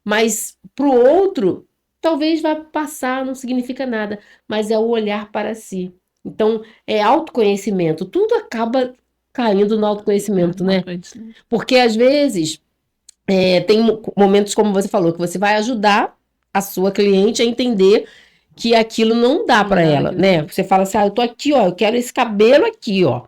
Mas pro outro, talvez vá passar, não significa nada, mas é o olhar para si. Então, é autoconhecimento. Tudo acaba caindo no autoconhecimento, Não né? foi isso, não. Porque às vezes tem momentos, como você falou, que você vai ajudar a sua cliente a entender que aquilo não dá Não para dá ela, naquele né? momento. Você fala assim, eu tô aqui, ó, eu quero esse cabelo aqui, ó,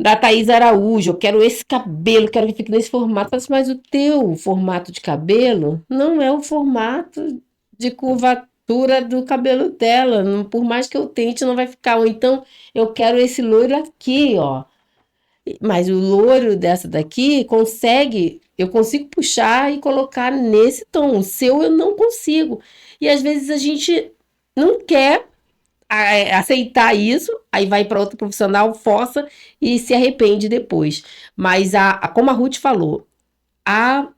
da Thaís Araújo, eu quero esse cabelo, quero que fique nesse formato. Mas o teu formato de cabelo não é o formato de curvatura altura do cabelo dela. Por mais que eu tente, não vai ficar. Ou então, eu quero esse loiro aqui, ó. Mas o loiro dessa daqui eu consigo puxar e colocar nesse tom. O seu eu não consigo. E às vezes a gente não quer aceitar isso, aí vai para outro profissional, força e se arrepende depois. Mas como a Ruth falou, a,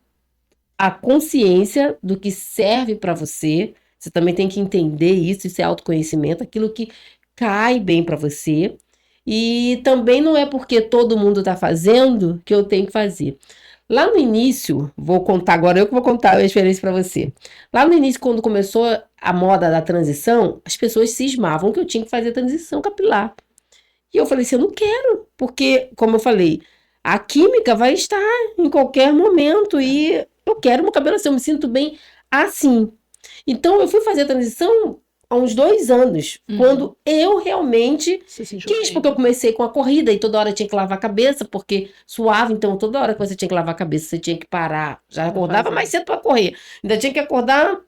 a consciência do que serve para você, você também tem que entender isso é autoconhecimento, aquilo que cai bem para você. E também não é porque todo mundo está fazendo que eu tenho que fazer. Lá no início, vou contar agora, eu que vou contar a experiência para você. Lá no início, quando começou a moda da transição, as pessoas cismavam que eu tinha que fazer transição capilar. E eu falei assim, eu não quero, porque, como eu falei, a química vai estar em qualquer momento e eu quero meu cabelo assim, eu me sinto bem assim. Então, eu fui fazer a transição há uns 2 anos, quando eu realmente Se sentiu quis, bem. porque eu comecei com a corrida e toda hora tinha que lavar a cabeça, porque suava, então toda hora que você tinha que lavar a cabeça, você tinha que parar. Já acordava fazer. mais cedo para correr. Ainda tinha que acordar.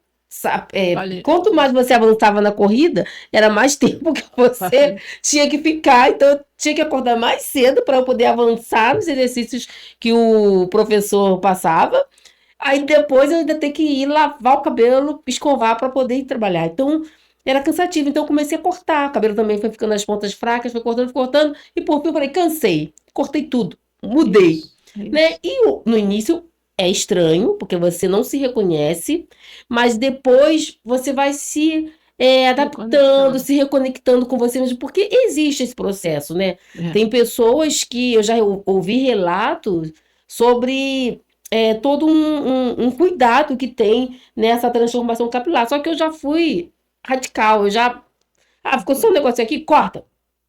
Olha, Quanto mais você avançava na corrida, era mais tempo que você tinha que ficar. Então, eu tinha que acordar mais cedo para eu poder avançar nos exercícios que o professor passava. Aí depois eu ainda tenho que ir lavar o cabelo, escovar para poder ir trabalhar. Então, era cansativo. Então, eu comecei a cortar. O cabelo também foi ficando nas pontas fracas, foi cortando, cortando. E por fim, eu falei, cansei. Cortei tudo. Mudei. isso. Né? E no início é estranho, porque você não se reconhece, mas depois você vai se adaptando, se reconectando com você mesmo, porque existe esse processo, né? Tem pessoas que eu já ouvi relatos sobre todo um cuidado que tem nessa transformação capilar. Só que eu já fui radical, eu já. Ah, ficou só um negócio aqui, corta.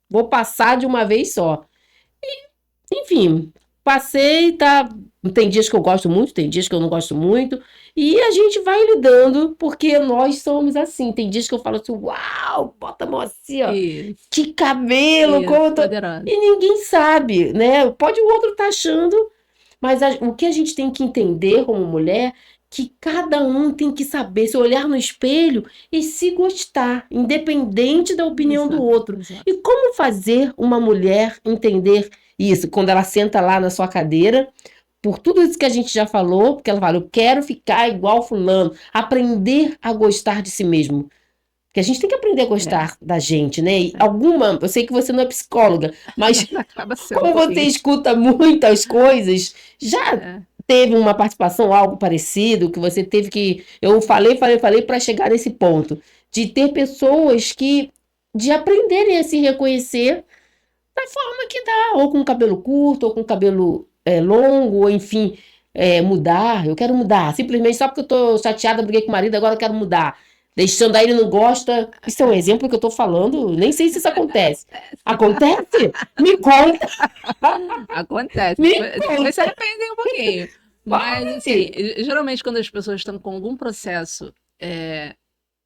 Vou passar de uma vez só. Enfim, passei, tá. Tem dias que eu gosto muito, tem dias que eu não gosto muito. E a gente vai lidando, porque nós somos assim. Tem dias que eu falo assim, uau, bota a mão assim, ó. Isso. Que cabelo, como eu tô. Poderosa. E ninguém sabe, né? Pode o outro estar achando, mas o que a gente tem que entender como mulher, que cada um tem que saber se olhar no espelho e se gostar, independente da opinião do outro. Exato. E como fazer uma mulher entender isso, quando ela senta lá na sua cadeira, por tudo isso que a gente já falou, porque ela fala, eu quero ficar igual fulano, aprender a gostar de si mesmo. Porque a gente tem que aprender a gostar da gente, né? E eu sei que você não é psicóloga, mas Acaba sendo como você escuta muitas coisas, já teve uma participação, algo parecido, que você teve que. Eu falei para chegar nesse ponto. De ter pessoas de aprenderem a se reconhecer da forma que dá, ou com cabelo curto, ou com cabelo longo, ou enfim, mudar. Eu quero mudar. Simplesmente só porque eu tô chateada, briguei com o marido, agora eu quero mudar. Deixando aí, ele não gosta. Isso é um exemplo que eu tô falando. Nem sei se isso acontece. Acontece? Me conta. Acontece. Me Depois se arrependem um pouquinho. Mas, Pode. assim, geralmente quando as pessoas estão com algum processo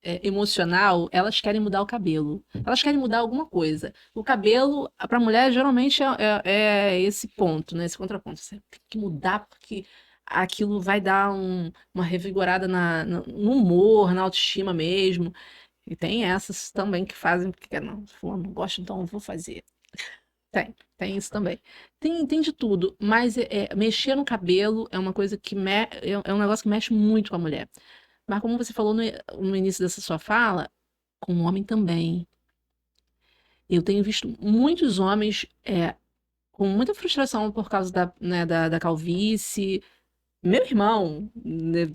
emocional, elas querem mudar o cabelo. Elas querem mudar alguma coisa. O cabelo, para a mulher, geralmente é esse ponto, né? Esse contraponto. Você tem que mudar porque aquilo vai dar uma revigorada no humor, na autoestima mesmo. E tem essas também que fazem, porque não, fulano não gosta, então eu vou fazer. Tem isso também. Tem de tudo, mas mexer no cabelo é uma coisa que é um negócio que mexe muito com a mulher. Mas como você falou no início dessa sua fala, com o homem também. Eu tenho visto muitos homens com muita frustração por causa da calvície. Meu irmão, né,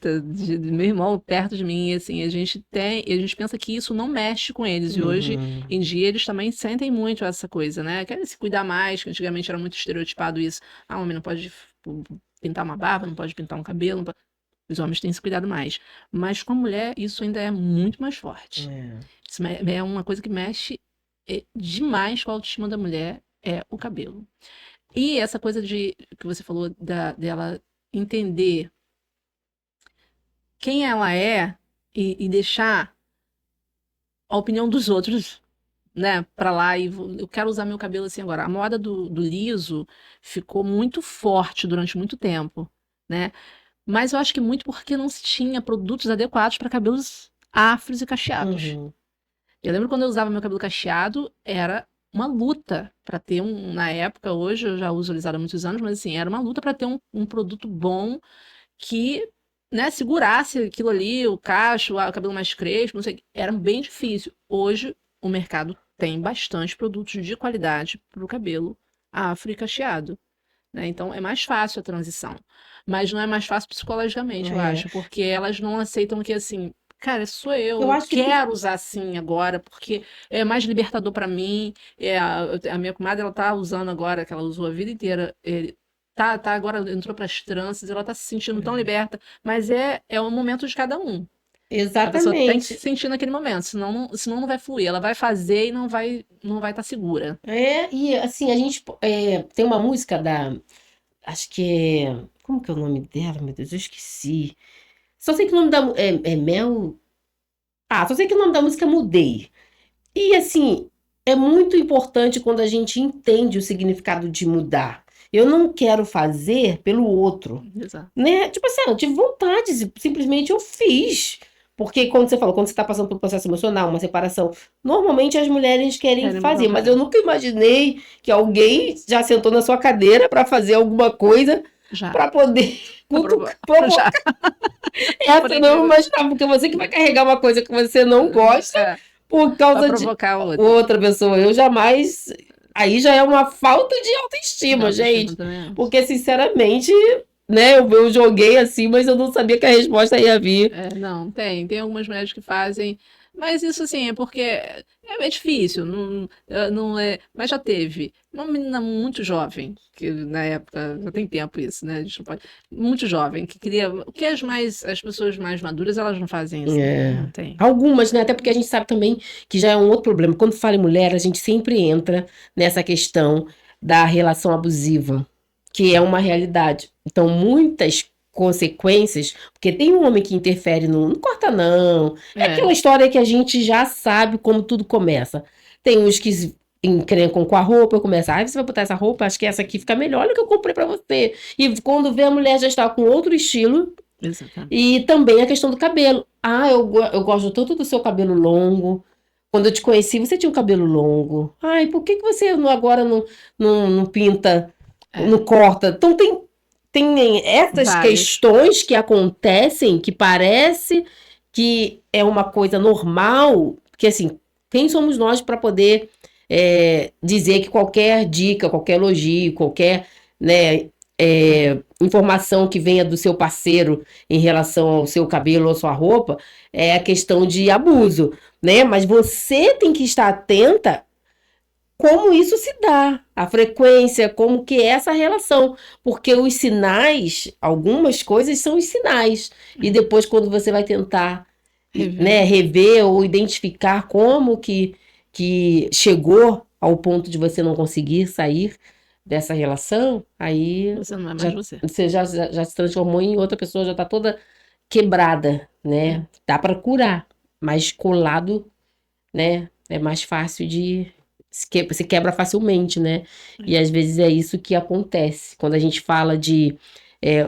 meu irmão perto de mim, assim, a gente pensa que isso não mexe com eles. E hoje em dia eles também sentem muito essa coisa, né? Querem se cuidar mais, que antigamente era muito estereotipado isso. Ah, homem não pode pintar uma barba, não pode pintar um cabelo, não pode... Os homens têm se cuidado mais. Mas com a mulher, isso ainda é muito mais forte. Isso é uma coisa que mexe demais com a autoestima da mulher, é o cabelo. E essa coisa que você falou dela entender quem ela é e deixar a opinião dos outros, né, pra lá. E eu quero usar meu cabelo assim agora. A moda do liso ficou muito forte durante muito tempo, né? Mas eu acho que muito porque não se tinha produtos adequados para cabelos afros e cacheados. Uhum. Eu lembro quando eu usava meu cabelo cacheado, era uma luta para ter na época, hoje eu já uso alisado há muitos anos, mas assim, era uma luta para ter um produto bom que, né, segurasse aquilo ali, o cacho, o cabelo mais crespo, não sei, era bem difícil. Hoje o mercado tem bastante produtos de qualidade para o cabelo afro e cacheado, né? Então é mais fácil a transição. Mas não é mais fácil psicologicamente, eu É. acho, porque elas não aceitam que assim, cara, sou Eu eu acho que quero usar assim agora, porque é mais libertador para mim. A minha comadre, ela tá usando agora, que ela usou a vida inteira, tá agora entrou para as tranças, ela tá se sentindo tão liberta, mas é o momento de cada um. A pessoa tem que se exatamente. sentir naquele momento, senão não vai fluir. Ela vai fazer e não vai estar segura. E assim, a gente tem uma música acho que é, como que é o nome dela, meu Deus, eu esqueci. Só sei que o nome é Mel. Ah, só sei que o nome da música é Mudei. E assim, é muito importante quando a gente entende o significado de mudar. Eu não quero fazer pelo outro, Exato. né? Tipo assim, eu tive vontade, simplesmente eu fiz. Porque, quando você falou, quando você está passando por um processo emocional, uma separação, normalmente as mulheres querem Querem fazer, mudar. mas eu nunca imaginei que alguém já sentou na sua cadeira para fazer alguma coisa Já. para poder Pra provar. Já. provocar. Por Essa eu não incrível. imaginava, porque você que vai carregar uma coisa que você não gosta É, por pra causa de provocar a outra. outra pessoa. Eu jamais. Aí já é uma falta de De autoestima, autoestima gente. também. Porque, sinceramente, né, eu joguei assim, mas eu não sabia que a resposta ia vir. Não, tem algumas mulheres que fazem, mas isso assim é porque é difícil, não é, mas já teve uma menina muito jovem, que na época, já tem tempo isso, né? A gente não pode, muito jovem, que queria, o que as pessoas mais maduras, elas não fazem isso, É. não tem. Algumas, né? Até porque a gente sabe também que já é um outro problema. Quando fala em mulher, a gente sempre entra nessa questão da relação abusiva, que é uma realidade. Então, muitas consequências, porque tem um homem que interfere no não corta não. É aquela É, história que a gente já sabe como tudo começa. Tem uns que encrencam com a roupa, começa, você vai botar essa roupa, acho que essa aqui fica melhor, olha que eu comprei pra você. E quando vê a mulher já está com outro estilo, exatamente. e também a questão do cabelo. Ah, eu gosto tanto do seu cabelo longo. Quando eu te conheci, você tinha um cabelo longo. Ai, por que que você agora não pinta, É, não corta? Então tem essas várias. questões que acontecem que parece que é uma coisa normal, porque assim, quem somos nós para poder dizer que qualquer dica, qualquer elogio, qualquer, né, informação que venha do seu parceiro em relação ao seu cabelo ou sua roupa é a questão de abuso, né? Mas você tem que estar atenta como isso se dá, a frequência, como que é essa relação, porque os sinais, algumas coisas são os sinais, e É, depois quando você vai tentar, né, rever. rever ou identificar como que chegou ao ponto de você não conseguir sair dessa relação, aí Você não é mais já, você. você já se transformou em outra pessoa, já está toda quebrada, É, né? Dá para curar, mas colado, né? É mais fácil de se quebra facilmente, né? E é. às vezes é isso que acontece. Quando a gente fala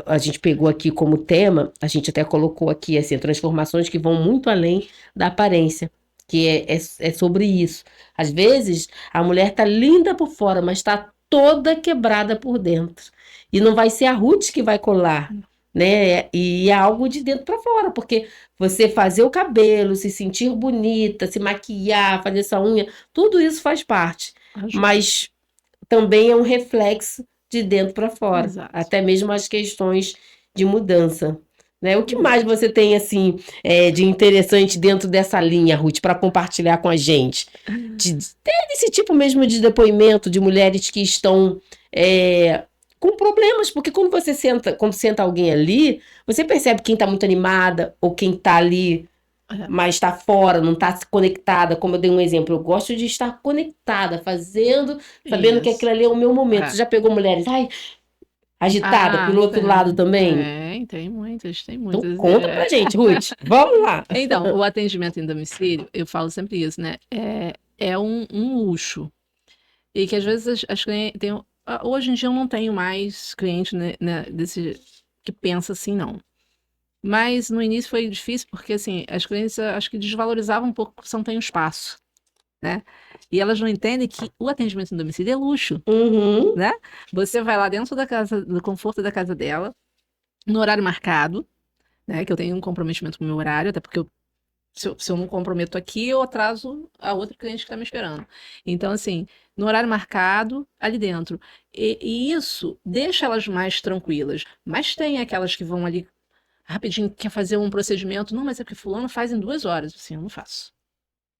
a gente pegou aqui como tema, a gente até colocou aqui, assim, transformações que vão muito além da aparência, que é sobre isso. Às vezes, a mulher tá linda por fora, mas tá toda quebrada por dentro. E não vai ser a Ruth que vai colar, né? E é algo de dentro para fora, porque você fazer o cabelo, se sentir bonita, se maquiar, fazer essa unha, tudo isso faz parte. Ajuda. Mas também é um reflexo de dentro para fora, Exato. até mesmo as questões de mudança. Né? O que mais você tem assim de interessante dentro dessa linha, Ruth, para compartilhar com a gente? Tem esse tipo mesmo de depoimento de mulheres que estão com problemas, porque quando senta alguém ali, você percebe quem está muito animada ou quem está ali É. mas está fora, não está conectada, como eu dei um exemplo, eu gosto de estar conectada, fazendo, sabendo que aquilo Isso. ali é o meu momento. Você É. já pegou mulheres, ai, agitada, Ah, pelo outro lado também? tem muitas, tem Então muitas. conta pra gente, Ruth. Vamos lá. Então, o atendimento em domicílio, eu falo sempre isso, né? É um luxo. E que às vezes as clientes. Hoje em dia eu não tenho mais cliente, né, desse, que pensa assim, não. Mas no início foi difícil porque, assim, as clientes acho que desvalorizavam um pouco que você não tem um espaço, né? E elas não entendem que o atendimento no domicílio é luxo, Uhum. né? Você vai lá dentro da casa, do conforto da casa dela, no horário marcado, né? Que eu tenho um comprometimento com o meu horário, até porque se eu não comprometo aqui, eu atraso a outra cliente que está me esperando. Então, assim, no horário marcado, ali dentro. E isso deixa elas mais tranquilas. Mas tem aquelas que vão ali rapidinho, quer fazer um procedimento. Não, mas é porque fulano faz em 2 horas. Assim, eu não faço.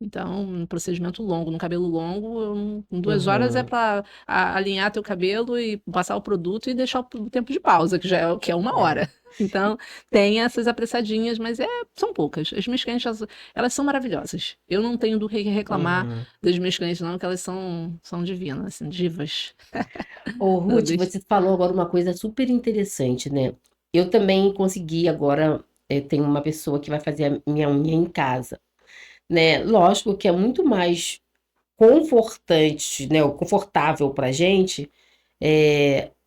Então, um procedimento longo, no cabelo longo, em 2 horas é Uhum. para alinhar teu cabelo e passar o produto e deixar o tempo de pausa, que é uma É. hora. Então, tem essas apressadinhas, mas são poucas. As minhas clientes, elas são maravilhosas. Eu não tenho do que reclamar Uhum. das minhas clientes, não, que elas são divinas, assim, divas. Ô, Ruth, Todas. você falou agora uma coisa super interessante, né? Eu também consegui agora, tenho uma pessoa que vai fazer a minha unha em casa, né? Lógico que é muito mais confortante, né? Confortável pra gente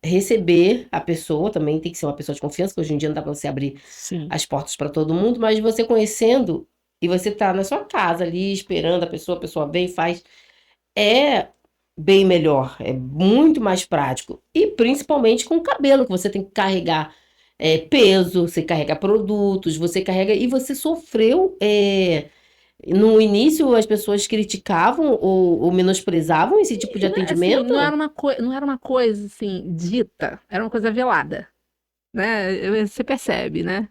receber a pessoa, também tem que ser uma pessoa de confiança, que hoje em dia não dá pra você abrir Sim. as portas para todo mundo, mas você conhecendo e você tá na sua casa ali esperando a pessoa vem e faz, é bem melhor, é muito mais prático. E principalmente com o cabelo, que você tem que carregar peso, você carrega produtos, você carrega. E você sofreu. No início, as pessoas criticavam ou menosprezavam esse tipo de E, assim, atendimento? não era uma coisa, assim, dita, era uma coisa velada, né? Você percebe, né?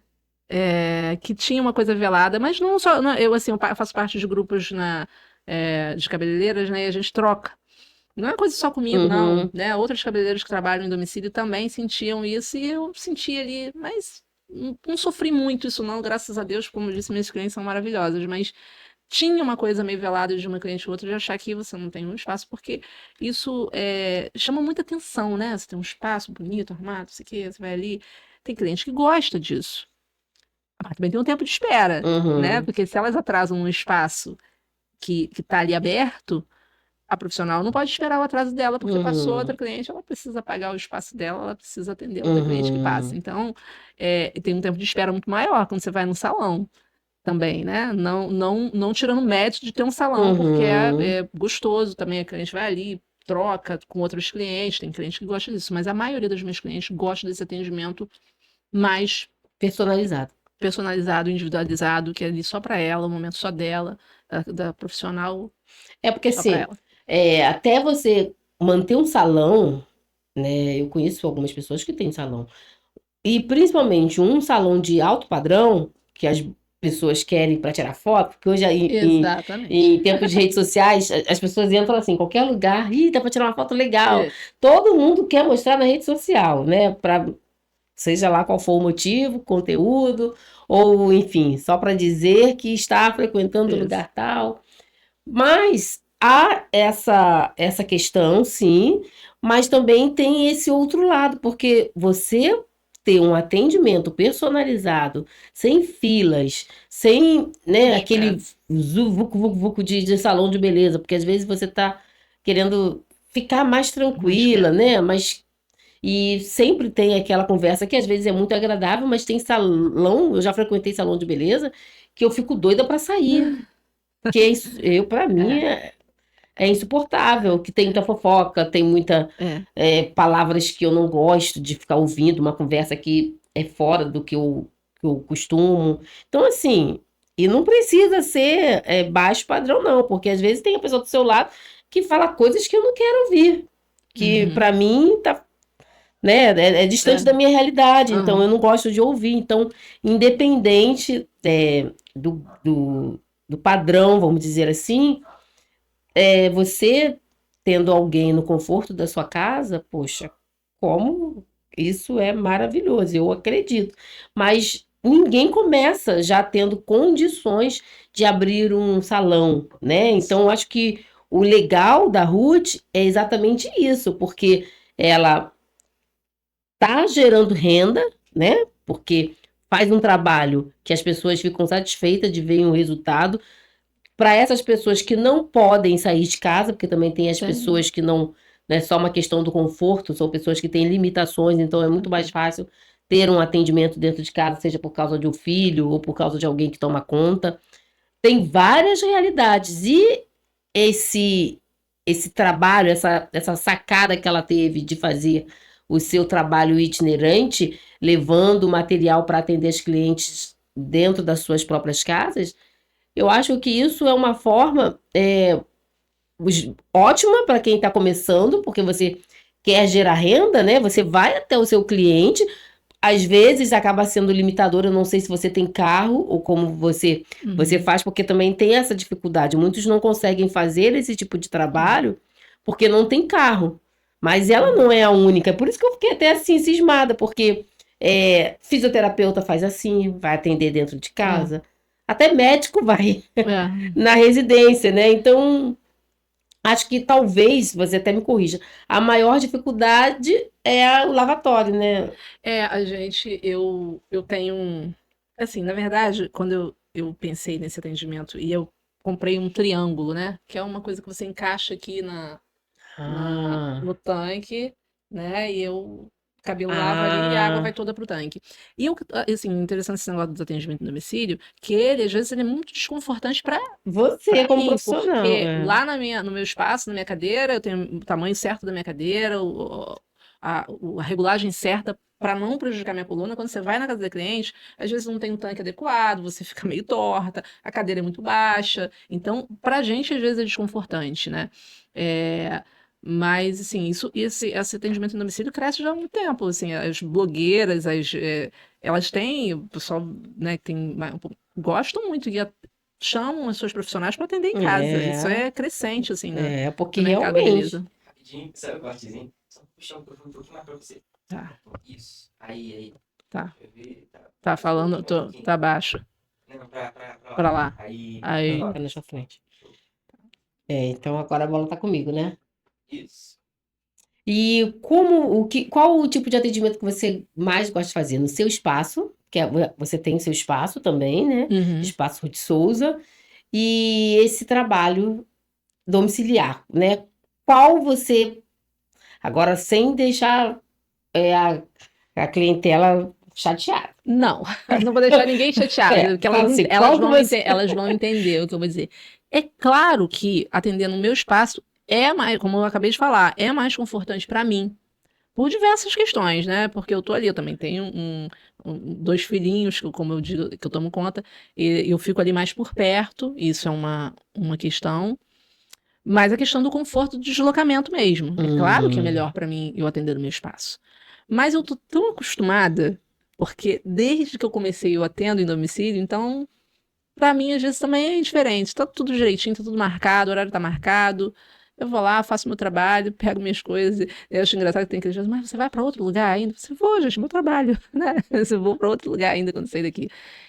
Que tinha uma coisa velada, mas não só. Eu, assim, eu faço parte de grupos de cabeleireiras, né? E a gente troca. Não é coisa só comigo, não, Uhum, né? Outros cabeleireiros que trabalham em domicílio também sentiam isso e eu senti ali, mas não sofri muito isso, não, graças a Deus, como eu disse, minhas clientes são maravilhosas, mas tinha uma coisa meio velada de uma cliente ou outra de achar que você não tem um espaço, porque isso chama muita atenção, né? Você tem um espaço bonito, arrumado, não sei o quê, você vai ali. Tem cliente que gosta disso. Mas também tem um tempo de espera, né? uhum, Porque se elas atrasam um espaço que está ali aberto, a profissional não pode esperar o atraso dela, porque passou outra uhum, cliente, ela precisa pagar o espaço dela, ela precisa atender outra cliente que passa. uhum, Então, tem um tempo de espera muito maior quando você vai no salão também, né? Não, não, não tirando mérito de ter um salão, porque é, uhum. é gostoso também, a cliente vai ali, troca com outros clientes, tem cliente que gosta disso, mas a maioria dos meus clientes gosta desse atendimento mais Personalizado. personalizado, individualizado, que é ali só para ela, o momento só dela, da profissional É porque só para assim, ela. até você manter um salão, né? Eu conheço algumas pessoas que têm salão. E principalmente um salão de alto padrão, que as pessoas querem para tirar foto, porque hoje aí, Exatamente. em tempos de redes sociais, as pessoas entram assim, em qualquer lugar, ih, dá para tirar uma foto legal. É, Todo mundo quer mostrar na rede social, né? Seja lá qual for o motivo, conteúdo, ou enfim, só para dizer que está frequentando o isso. lugar tal. Mas há essa questão, sim, mas também tem esse outro lado, porque você ter um atendimento personalizado, sem filas, sem, né, Espera. aquele vucu de salão de beleza, porque às vezes você está querendo ficar mais Uma tranquila, espera. né? Mas e sempre tem aquela conversa que às vezes é muito agradável, mas tem salão, eu já frequentei salão de beleza, que eu fico doida para sair. Que para mim, É, é insuportável, que tem muita fofoca, tem muita é. palavras que eu não gosto de ficar ouvindo, uma conversa que é fora do que eu costumo. Então, assim, e não precisa ser baixo padrão, não, porque às vezes tem a pessoa do seu lado que fala coisas que eu não quero ouvir, que Uhum. para mim tá, né, é distante da É. minha realidade, então Aham. eu não gosto de ouvir. Então, independente do padrão, vamos dizer assim, você tendo alguém no conforto da sua casa, poxa, como isso é maravilhoso, eu acredito. Mas ninguém começa já tendo condições de abrir um salão, né? Isso. Então, eu acho que o legal da Ruth é exatamente isso, porque ela tá gerando renda, né? Porque faz um trabalho que as pessoas ficam satisfeitas de ver um resultado. Para essas pessoas que não podem sair de casa, porque também tem as Tem. pessoas que não é só uma questão do conforto, são pessoas que têm limitações, então é muito mais Uhum. fácil ter um atendimento dentro de casa, seja por causa de um filho ou por causa de alguém que toma conta. Tem várias realidades. E esse trabalho, essa sacada que ela teve de fazer o seu trabalho itinerante, levando material para atender os clientes dentro das suas próprias casas, eu acho que isso é uma forma ótima para quem está começando, porque você quer gerar renda, né? Você vai até o seu cliente, às vezes acaba sendo limitador. Eu não sei se você tem carro ou como você faz, porque também tem essa dificuldade. Muitos não conseguem fazer esse tipo de trabalho porque não tem carro. Mas ela não é a única. Por isso que eu fiquei até assim cismada, porque fisioterapeuta faz assim, vai atender dentro de casa. Até médico vai na residência, né? Então, acho que talvez, você até me corrija, a maior dificuldade é o lavatório, né? Eu tenho assim, na verdade, quando eu pensei nesse atendimento e eu comprei um triângulo, né? Que é uma coisa que você encaixa aqui no tanque, né? E o cabelo lava ali e a água vai toda pro tanque. E assim, interessante esse negócio do atendimento no domicílio, que às vezes, ele é muito desconfortante para Você, como mim, profissional. porque lá no meu espaço, na minha cadeira, eu tenho o tamanho certo da minha cadeira, a regulagem certa para não prejudicar minha coluna. Quando você vai na casa da cliente, às vezes não tem um tanque adequado, você fica meio torta, a cadeira é muito baixa. Então, pra gente, às vezes é desconfortante, né? Mas, assim, esse atendimento em domicílio cresce já há muito tempo. Assim, as blogueiras, elas têm, o pessoal, né, que tem, gostam muito e chamam as suas profissionais para atender em casa. Isso é crescente, assim, porque no mercado da realmente. beleza. Rapidinho, sabe o cortezinho? Só puxar o microfone um pouquinho mais pra você. Tá. Isso. Aí. Tá. Deixa eu ver. Tá falando, tá baixo. Não, pra lá. Aí. Tá na sua frente. Então agora a bola tá comigo, né? Isso. E qual o tipo de atendimento que você mais gosta de fazer? No seu espaço, que você tem o seu espaço também, né? Espaço Ruth Souza. E esse trabalho domiciliar, né? Qual você... Agora, sem deixar a clientela chateada. Não vou deixar ninguém chateado, porque elas vão entender o que eu vou dizer. É claro que atender no meu espaço é mais, como eu acabei de falar, é mais confortante para mim, por diversas questões, né? Porque eu tô ali, eu também tenho dois filhinhos, como eu digo, que eu tomo conta, e eu fico ali mais por perto, isso é uma questão. Mas a questão do conforto do deslocamento mesmo. É claro que é melhor para mim eu atender no meu espaço. Mas eu tô tão acostumada, porque desde que eu comecei eu atendo em domicílio, então, para mim, às vezes também é diferente. Tá tudo direitinho, tá tudo marcado, o horário tá marcado. Eu vou lá, faço meu trabalho, pego minhas coisas. Eu acho engraçado que tem aqueles dias, mas você vai para outro lugar ainda? Você vou, gente, meu trabalho, né? Eu vou para outro lugar ainda quando sair daqui.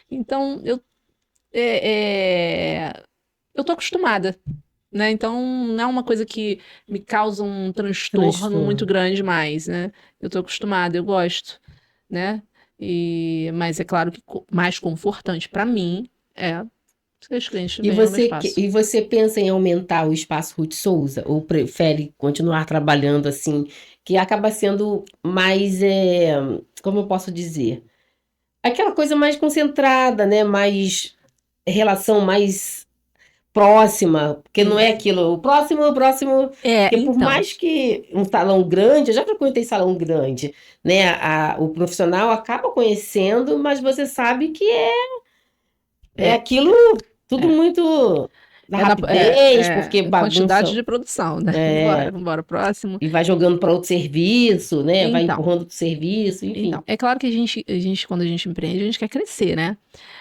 Então, eu tô acostumada, né? Então, não é uma coisa que me causa um transtorno muito grande mais, né? Eu tô acostumada, eu gosto, né? Mas é claro que mais confortante para mim é que os clientes venham ao meu espaço. E você pensa em aumentar o espaço Ruth Souza? Ou prefere continuar trabalhando assim, que acaba sendo mais, como eu posso dizer? Aquela coisa mais concentrada, né? Mais relação mais próxima, porque não é aquilo, o próximo, porque por mais que um salão grande, eu já frequentei salão grande, né, o profissional acaba conhecendo, mas você sabe que é aquilo tudo muito na rapidez, porque bagunça. Quantidade de produção, né? Vambora, próximo. E vai jogando para outro serviço, né? Vai empurrando para o serviço, enfim. Então, é claro que a gente, quando a gente empreende, a gente quer crescer, né?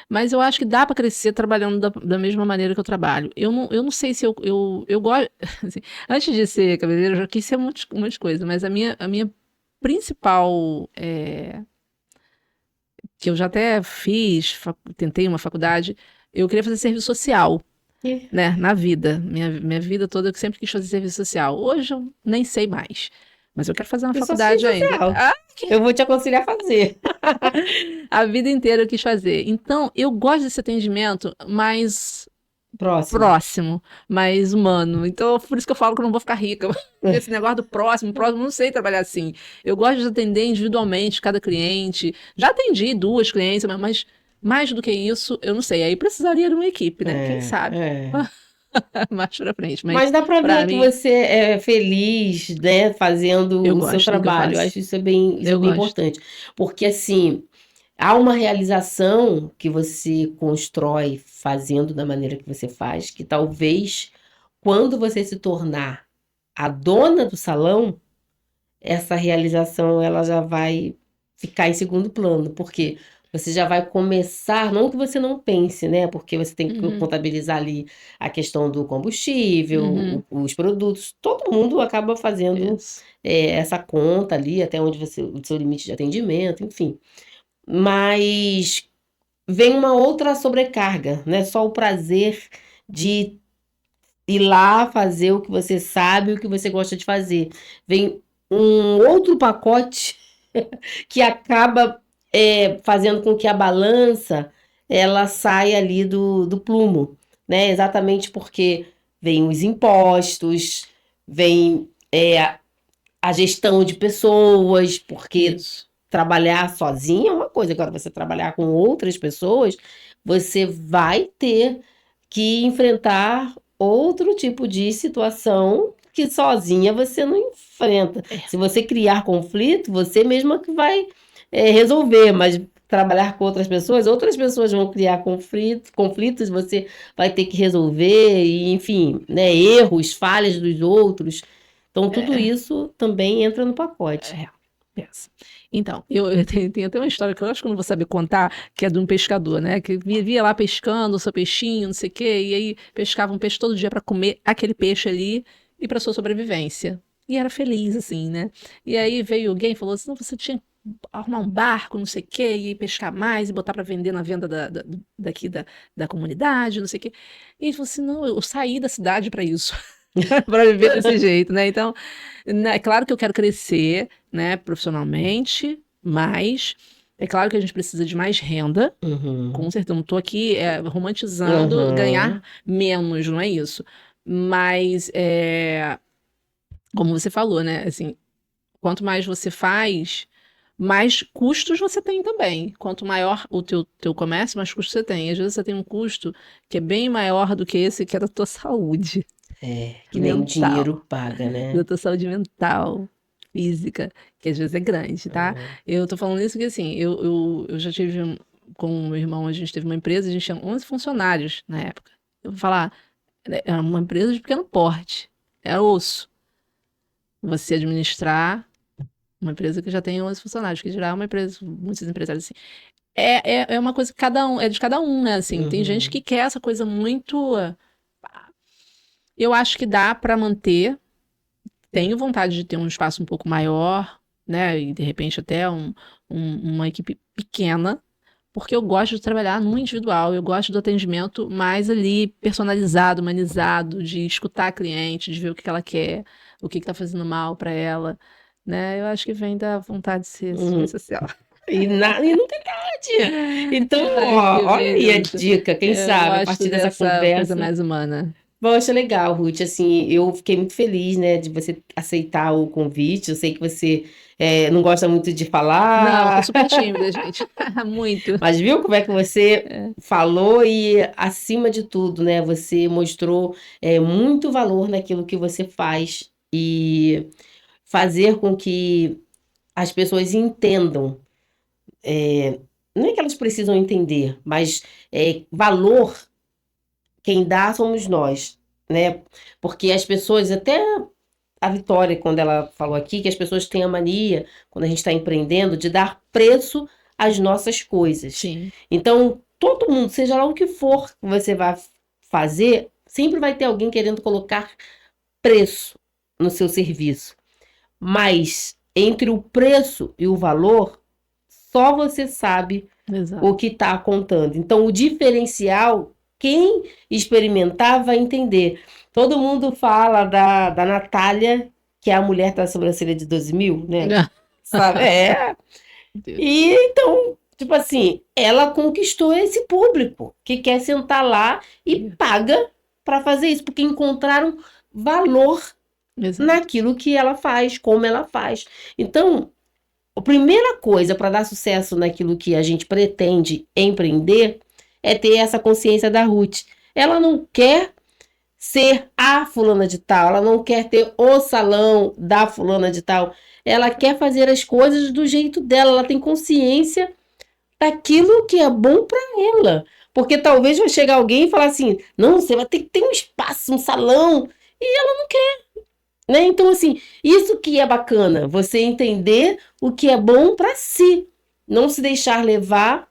Mas eu acho que dá para crescer trabalhando da mesma maneira que eu trabalho. Eu não sei se eu gosto. Assim, antes de ser cabeleireira, eu já quis ser um monte de coisa, mas a minha principal. Que eu já até fiz, tentei uma faculdade, eu queria fazer serviço social. Né, na vida. Minha vida toda eu sempre quis fazer serviço social. Hoje eu nem sei mais. Mas eu quero fazer uma faculdade ainda. Eu vou te aconselhar a fazer. A vida inteira eu quis fazer. Então, eu gosto desse atendimento mais Próximo. próximo, mais humano. Então, por isso que eu falo que eu não vou ficar rica. Esse negócio do próximo, não sei trabalhar assim. Eu gosto de atender individualmente cada cliente. Já atendi 2 clientes, mas mais do que isso, eu não sei. Aí precisaria de uma equipe, né? Quem sabe? É. Mais pra frente. Mas Mas dá para pra ver que mim, você é feliz, né, fazendo eu o seu gosto do que eu trabalho. Eu faço. acho isso é Eu bem gosto. importante. Porque, assim, há uma realização que você constrói fazendo da maneira que você faz, que talvez quando você se tornar a dona do salão, essa realização ela já vai ficar em segundo plano, porque você já vai começar, não que você não pense, né? Porque você tem que Uhum, contabilizar ali a questão do combustível, uhum, os produtos, todo mundo acaba fazendo isso. essa conta ali, até onde você, o seu limite de atendimento, enfim. Mas vem uma outra sobrecarga, não é só o prazer de ir lá fazer o que você sabe, o que você gosta de fazer. Vem um outro pacote que acaba fazendo com que a balança ela saia ali do plumo, né? Exatamente porque vem os impostos, vem a gestão de pessoas, porque Isso. trabalhar sozinha é uma coisa, agora você trabalhar com outras pessoas, você vai ter que enfrentar outro tipo de situação que sozinha você não enfrenta. É. Se você criar conflito, você mesma que vai resolver, mas trabalhar com outras pessoas vão criar conflitos, você vai ter que resolver, e, enfim, né, erros, falhas dos outros. Então, tudo É. isso também entra no pacote. É, pensa. Então, eu tenho até uma história que eu acho que eu não vou saber contar, que é de um pescador, né? Que vivia lá pescando o seu peixinho, não sei o quê, e aí pescava um peixe todo dia para comer aquele peixe ali e para sua sobrevivência. E era feliz, assim, né? E aí veio alguém e falou assim: não, você tinha que arrumar um barco, não sei o quê, e ir pescar mais e botar para vender na venda daqui da comunidade, não sei o quê. E ele falou assim: não, eu saí da cidade para isso. Para viver desse jeito, né? Então, né, é claro que eu quero crescer, né, profissionalmente, mas é claro que a gente precisa de mais renda. Com Uhum. certeza, não estou aqui romantizando ganhar Uhum. menos, não é isso. Mas, como você falou, né? Assim, quanto mais você faz, mais custos você tem também. Quanto maior o teu comércio, mais custos você tem. Às vezes você tem um custo que é bem maior do que esse, que é da tua saúde Que nem o mental. dinheiro paga, Da né? tua saúde mental, física, que às vezes é grande, tá? Uhum. Eu tô falando isso porque, assim, eu já tive, com o meu irmão, a gente teve uma empresa, a gente tinha 11 funcionários na época. Eu vou falar, era uma empresa de pequeno porte, era osso. Você administrar uma empresa que já tem 11 funcionários, que geral é uma empresa, muitos empresários assim. É uma coisa que cada um, é de cada um, né? Assim, tem gente Uhum. que quer essa coisa muito. Eu acho que dá para manter. Tenho vontade de ter um espaço um pouco maior, né? E de repente até uma equipe pequena, porque eu gosto de trabalhar no individual, eu gosto do atendimento mais ali personalizado, humanizado, de escutar a cliente, de ver o que ela quer, o que está fazendo mal para ela, né? Eu acho que vem da vontade de ser Uhum. social. E não tem idade. Então, Eu acho ó, que olha vem aí a disso. dica, quem Eu sabe, a gosto partir dessa dessa coisa conversa. mais humana. Poxa, legal, Ruth. Assim, eu fiquei muito feliz, né, de você aceitar o convite. Eu sei que você não gosta muito de Não, tô falar, super tímida, gente. Muito. mas viu como é que você falou e, acima de tudo, né, você mostrou muito valor naquilo que você faz e fazer com que as pessoas entendam. Não é que elas precisam entender, mas valor quem dá somos nós, né? Porque as pessoas, até a Vitória, quando ela falou aqui, que as pessoas têm a mania, quando a gente está empreendendo, de dar preço às nossas coisas. Sim, Então, todo mundo, seja lá o que for que você vai fazer, sempre vai ter alguém querendo colocar preço no seu serviço. Mas entre o preço e o valor, só você sabe o exato. que está contando. Então, o diferencial, quem experimentar vai entender. Todo mundo fala da Natália, que é a mulher da sobrancelha de 12 mil, né? Sabe? Deus. E então, Tipo assim, ela conquistou esse público que quer sentar lá e paga para fazer isso, porque encontraram valor Exato. naquilo que ela faz, como ela faz. Então, a primeira coisa para dar sucesso naquilo que a gente pretende empreender é ter essa consciência da Ruth. Ela não quer ser a fulana de tal, ela não quer ter o salão da fulana de tal. Ela quer fazer as coisas do jeito dela, ela tem consciência daquilo que é bom para ela. Porque talvez vai chegar alguém e falar assim: não, você vai ter que ter um espaço, um salão. E ela não quer, né? Então, assim, isso que é bacana, você entender o que é bom para si. Não se deixar levar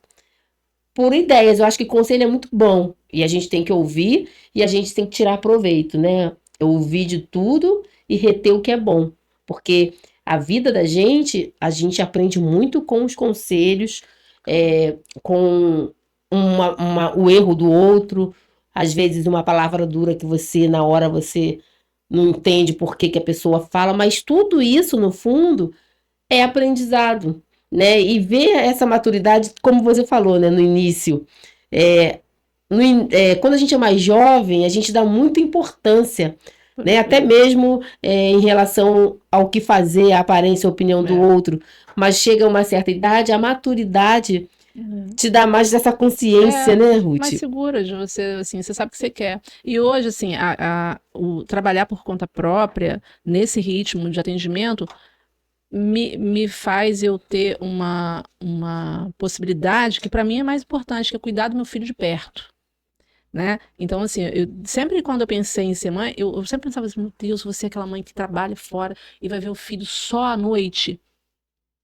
por ideias. Eu acho que conselho é muito bom. E a gente tem que ouvir e a gente tem que tirar proveito, né? Ouvir de tudo e reter o que é bom. Porque a vida da gente, a gente aprende muito com os conselhos, com o erro do outro, às vezes uma palavra dura que você, na hora, você não entende por que que a pessoa fala, mas tudo isso, no fundo, é aprendizado, né? E ver essa maturidade, como você falou, né, no início, é, quando a gente é mais jovem, a gente dá muita importância, né? Até mesmo em relação ao que fazer, a aparência, a opinião do outro. Mas chega a uma certa idade, a maturidade te dá mais dessa consciência, né, Ruth? Mais segura de você, assim, você sabe o que você quer. E hoje, assim, o trabalhar por conta própria, nesse ritmo de atendimento, me faz eu ter uma possibilidade que para mim é mais importante, que é cuidar do meu filho de perto. Né? Então, assim, sempre quando eu pensei em ser mãe, eu sempre pensava assim, meu Deus, você é aquela mãe que trabalha fora e vai ver o filho só à noite.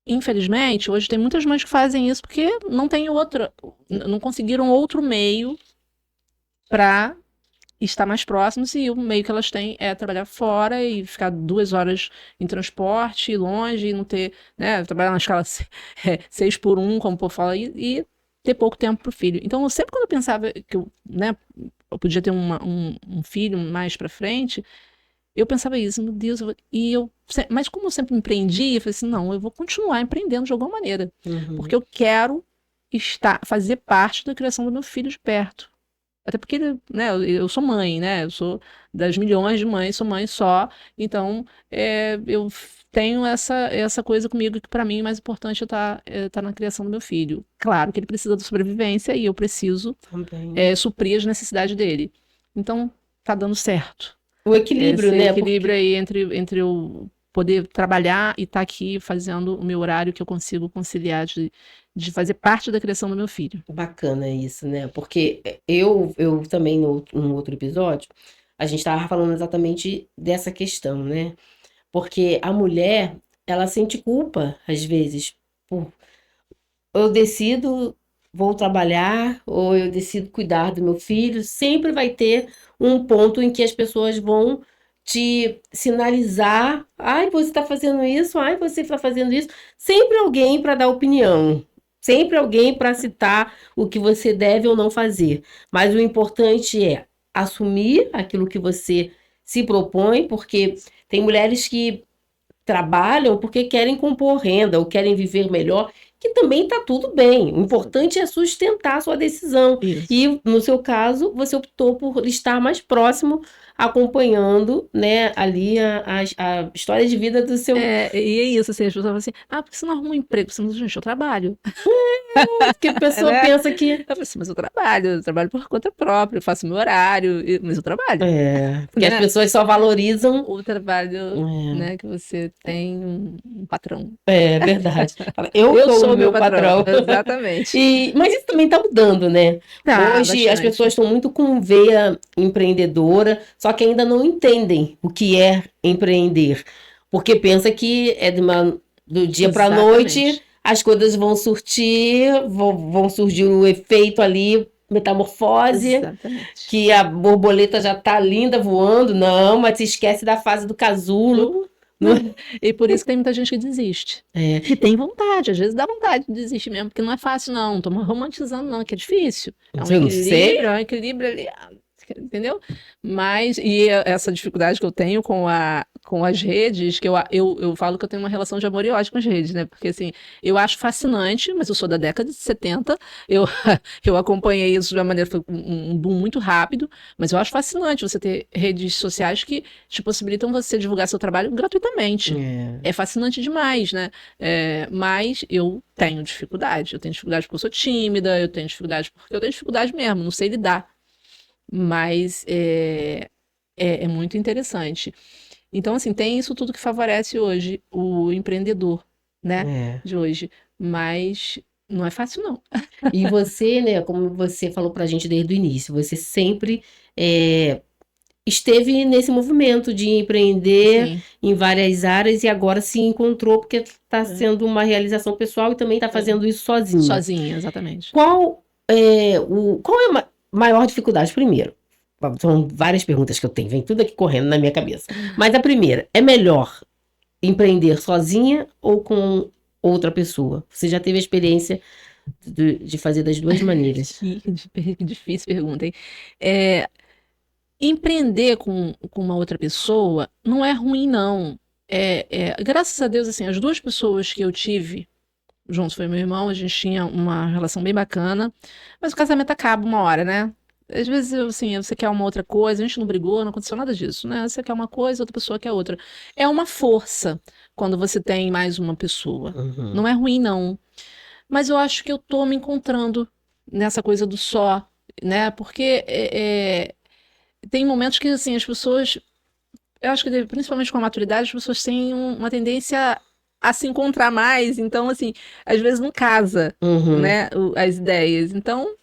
Infelizmente, hoje tem muitas mães que fazem isso porque não tem outra, não conseguiram outro meio para estar mais próximos e o meio que elas têm é trabalhar fora e ficar 2 horas em transporte, longe, e não ter, né, trabalhar na escala 6x1, como o povo fala, e ter pouco tempo para o filho. Então, sempre quando eu pensava que né, eu podia ter um filho mais para frente, eu pensava isso, meu Deus, mas como eu sempre empreendi, eu falei assim, não, eu vou continuar empreendendo de alguma maneira, porque eu quero fazer parte da criação do meu filho de perto. Até porque, né, eu sou mãe, né? Eu sou das milhões de mães, sou mãe só. Então, eu tenho essa coisa comigo que para mim é mais importante tá na criação do meu filho. Claro que ele precisa da sobrevivência e eu preciso suprir as necessidades dele. Então, tá dando certo. O equilíbrio, Esse né? equilíbrio aí entre eu poder trabalhar e estar aqui fazendo o meu horário que eu consigo conciliar de fazer parte da criação do meu filho. Bacana isso, né? Porque eu também, num outro episódio, a gente estava falando exatamente dessa questão, né? Porque a mulher, ela sente culpa, às vezes, por eu decido, vou trabalhar, ou eu decido cuidar do meu filho, sempre vai ter um ponto em que as pessoas vão te sinalizar, ai, você está fazendo isso, ai, você está fazendo isso. Sempre alguém para dar opinião, sempre alguém para citar o que você deve ou não fazer. Mas o importante é assumir aquilo que você se propõe, porque tem mulheres que trabalham porque querem compor renda ou querem viver melhor, que também está tudo bem. O importante é sustentar a sua decisão. Isso. E, no seu caso, você optou por estar mais próximo, acompanhando, né, ali a história de vida do seu... E é isso, assim, as pessoas falam assim, porque você não arruma um emprego? Você não, gente, eu trabalho. Porque a pessoa Né? pensa que... Eu falei assim, mas eu trabalho por conta própria, eu faço meu horário, mas eu trabalho. Porque as pessoas só valorizam... O trabalho, né, que você tem um patrão. É verdade. Eu sou o meu patrão. Exatamente. Mas isso também está mudando, né? Hoje as pessoas estão muito com veia empreendedora, só que ainda não entendem o que é empreender. Porque pensa que é do dia para a noite, as coisas vão vão surgir o efeito ali, metamorfose, que a borboleta já está linda voando. Não, mas se esquece da fase do casulo. E por isso que tem muita gente que desiste. Que tem vontade, às vezes dá vontade de desistir mesmo, porque não é fácil, não. Não tô romantizando, não, que é difícil. É um equilíbrio ali. entendeu? Mas, essa dificuldade que eu tenho com as redes, que eu falo que eu tenho uma relação de amor e ódio com as redes, né? Porque, assim, eu acho fascinante, mas eu sou da década de 70, eu, eu acompanhei isso de uma maneira, foi um boom muito rápido, mas eu acho fascinante você ter redes sociais que te possibilitam você divulgar seu trabalho gratuitamente. É. É fascinante demais, né? Mas eu tenho dificuldade. Eu tenho dificuldade porque eu sou tímida, eu tenho dificuldade porque eu tenho dificuldade mesmo, não sei lidar. Mas é muito interessante. Então, assim, tem isso tudo que favorece hoje o empreendedor, né, É. de hoje. Mas não é fácil, não. E você, né, como você falou pra gente desde o início, você sempre é, esteve nesse movimento de empreender Sim, em várias áreas e agora se encontrou porque está é, sendo uma realização pessoal e também está é. fazendo isso sozinha. Sozinha, exatamente. Qual é a maior dificuldade? Primeiro, são várias perguntas que eu tenho, vem tudo aqui correndo na minha cabeça. Mas a primeira, é melhor empreender sozinha ou com outra pessoa? Você já teve a experiência de fazer das duas maneiras? Que difícil pergunta, hein? É, empreender com uma outra pessoa não é ruim, não. Graças a Deus, assim, as duas pessoas que eu tive juntos foi meu irmão, a gente tinha uma relação bem bacana, mas o casamento acaba uma hora, né? Às vezes, assim, você quer uma outra coisa, a gente não brigou, não aconteceu nada disso, né? Você quer uma coisa, outra pessoa quer outra. É uma força quando você tem mais uma pessoa. Uhum. Não é ruim, não. Mas eu acho que eu tô me encontrando nessa coisa do só, né? Porque tem momentos que, assim, as pessoas, eu acho que principalmente com a maturidade, as pessoas têm uma tendência a se encontrar mais, então, assim, às vezes não casa, Uhum. né, as ideias. Então,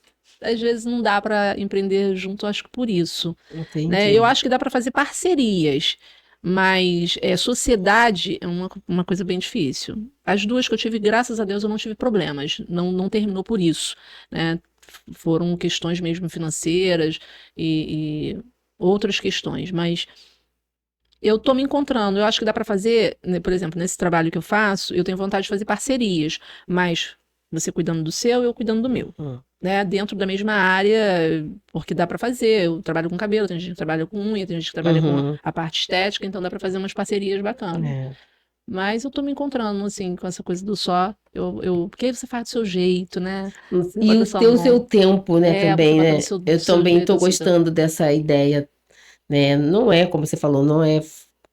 às vezes não dá para empreender junto, acho que por isso, né? Eu Entendi. acho que dá para fazer parcerias, mas sociedade é uma coisa bem difícil. As duas que eu tive, graças a Deus, eu não tive problemas, não terminou por isso, né? Foram questões mesmo financeiras e outras questões, mas eu tô me encontrando. Eu acho que dá para fazer, né, por exemplo, nesse trabalho que eu faço, eu tenho vontade de fazer parcerias, mas você cuidando do seu, eu cuidando do meu, Uhum. né? Dentro da mesma área, porque dá para fazer. Eu trabalho com cabelo, tem gente que trabalha com unha, tem gente que trabalha com Uhum. a parte estética, então dá para fazer umas parcerias bacanas. É. Mas eu tô me encontrando, assim, com essa coisa do só. Porque aí você faz do seu jeito, né? Você E bota a o sua ter o seu mão. tempo, né, Você também, bota né? do Eu seu também jeito, estou assim. gostando dessa ideia, né? Não é, como você falou, não é Não,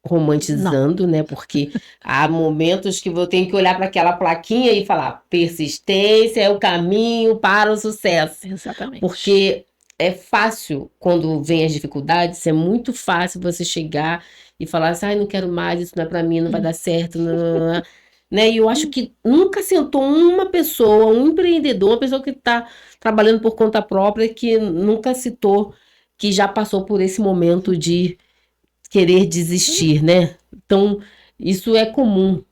romantizando, né? Porque há momentos que eu tenho que olhar para aquela plaquinha e falar: persistência é o caminho para o sucesso. exatamente. Porque é fácil, quando vem as dificuldades, é muito fácil você chegar e falar assim: ai, não quero mais, isso não é para mim, não vai dar certo, não, não, não. Né? E eu acho que nunca sentou uma pessoa, um empreendedor, uma pessoa que está trabalhando por conta própria, que nunca citou que já passou por esse momento de querer desistir, né? Então, isso é comum.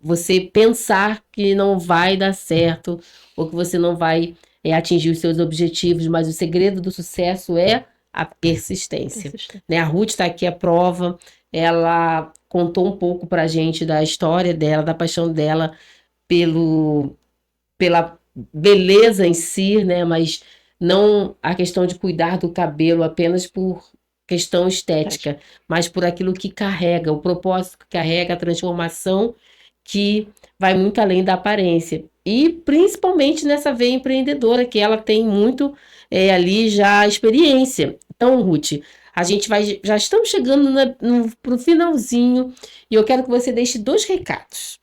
Você pensar que não vai dar certo ou que você não vai atingir os seus objetivos, mas o segredo do sucesso é a persistência, Persistente. né? A Ruth está aqui à prova, ela contou um pouco para a gente da história dela, da paixão dela pela beleza em si, né? Mas não a questão de cuidar do cabelo apenas por questão estética, mas por aquilo que carrega, o propósito que carrega, a transformação que vai muito além da aparência. E principalmente nessa veia empreendedora, que ela tem muito ali já experiência. Então, Ruth, a gente já estamos chegando para o finalzinho e eu quero que você deixe dois recados.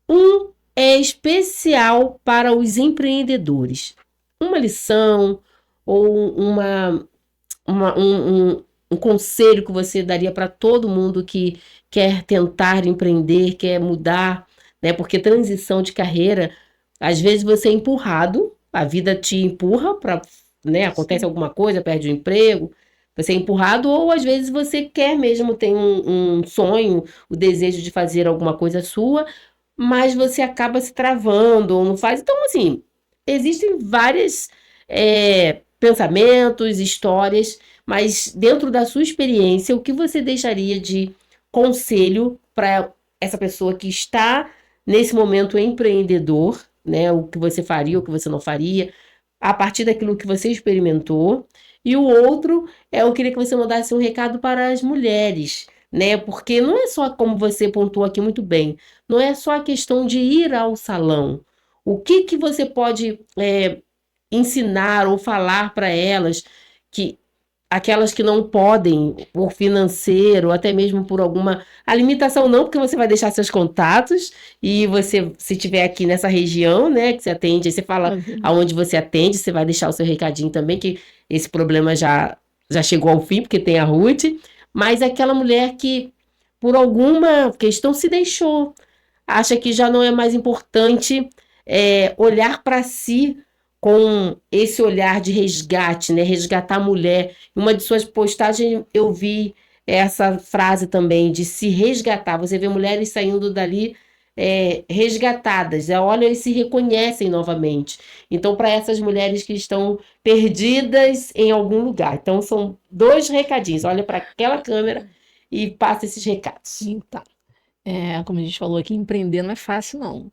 Um é especial para os empreendedores. Uma lição ou um conselho que você daria para todo mundo que quer tentar empreender, quer mudar, né? Porque transição de carreira, às vezes você é empurrado, a vida te empurra para, né? Acontece Sim. alguma coisa, perde o emprego, você é empurrado, ou às vezes você quer mesmo, tem um sonho, o desejo de fazer alguma coisa sua, mas você acaba se travando ou não faz. Então, assim, existem vários pensamentos, histórias, mas dentro da sua experiência, o que você deixaria de conselho para essa pessoa que está nesse momento empreendedor, né? O que você faria, o que você não faria, a partir daquilo que você experimentou. E o outro, eu queria que você mandasse um recado para as mulheres, né? Porque não é só, como você pontuou aqui muito bem, não é só a questão de ir ao salão. O que que você pode ensinar ou falar para elas, que aquelas que não podem, por financeiro, até mesmo por alguma. A limitação não, porque você vai deixar seus contatos e você, se tiver aqui nessa região, né, que você atende, aí você fala aonde você atende, você vai deixar o seu recadinho também, que esse problema já chegou ao fim, porque tem a Ruth, mas aquela mulher que, por alguma questão, se deixou, acha que já não é mais importante olhar para si com esse olhar de resgate, né? Resgatar a mulher. Em uma de suas postagens eu vi essa frase também de se resgatar. Você vê mulheres saindo dali resgatadas, olham e se reconhecem novamente. Então, para essas mulheres que estão perdidas em algum lugar. Então, são 2 recadinhos. Olha para aquela câmera e passa esses recados. Então, como a gente falou aqui, empreender não é fácil, não.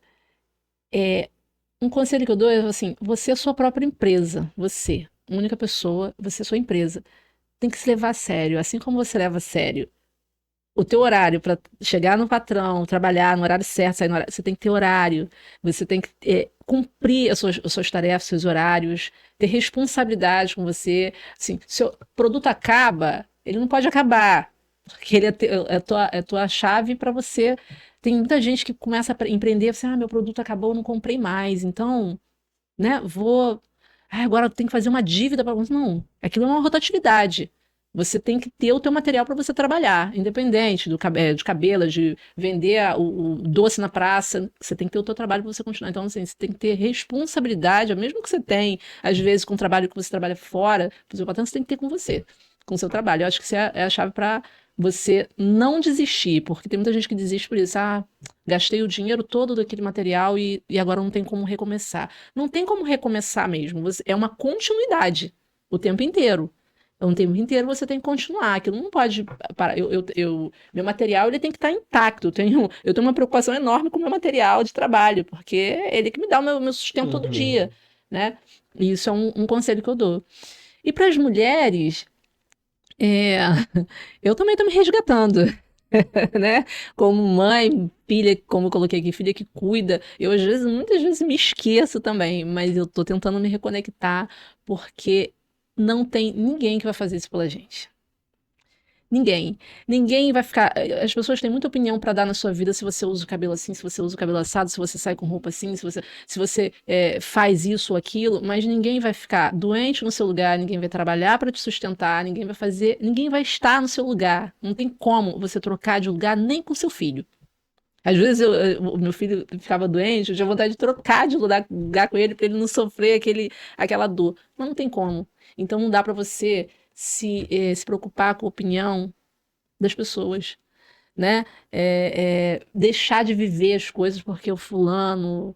Um conselho que eu dou é assim, você é sua própria empresa, você, única pessoa, você é sua empresa. Tem que se levar a sério, assim como você leva a sério o teu horário para chegar no patrão, trabalhar no horário certo, sair no horário, você tem que ter horário, você tem que cumprir as suas tarefas, seus horários, ter responsabilidade com você. Assim, se o produto acaba, ele não pode acabar, porque ele é tua chave para você. Tem muita gente que começa a empreender, assim, meu produto acabou, eu não comprei mais, então, né, agora eu tenho que fazer uma dívida para você. Não, aquilo é uma rotatividade. Você tem que ter o teu material para você trabalhar, independente de cabelo, de vender o doce na praça, você tem que ter o teu trabalho para você continuar. Então, assim, você tem que ter responsabilidade, mesmo que você tem, às vezes, com o trabalho que você trabalha fora, do seu patrão, você tem que ter com você, com o seu trabalho. Eu acho que isso é a chave para você não desistir, porque tem muita gente que desiste por isso. Gastei o dinheiro todo daquele material e agora não tem como recomeçar. Não tem como recomeçar mesmo, é uma continuidade o tempo inteiro. Então, o tempo inteiro você tem que continuar, aquilo não pode parar. Meu material ele tem que estar intacto. Eu tenho uma preocupação enorme com o meu material de trabalho, porque é ele que me dá o meu sustento todo dia, né? E isso é um conselho que eu dou. E para as mulheres, eu também estou me resgatando, né? Como mãe, filha, como eu coloquei aqui, filha que cuida. Eu, muitas vezes me esqueço também, mas eu estou tentando me reconectar, porque não tem ninguém que vai fazer isso pela gente. Ninguém. Ninguém vai ficar. As pessoas têm muita opinião para dar na sua vida se você usa o cabelo assim, se você usa o cabelo assado, se você sai com roupa assim, se você faz isso ou aquilo, mas ninguém vai ficar doente no seu lugar, ninguém vai trabalhar para te sustentar, ninguém vai estar no seu lugar. Não tem como você trocar de lugar nem com seu filho. Às vezes o meu filho ficava doente, eu tinha vontade de trocar de lugar com ele para ele não sofrer aquela dor. Mas não tem como. Então não dá para você se preocupar com a opinião das pessoas, né? Deixar de viver as coisas porque o fulano,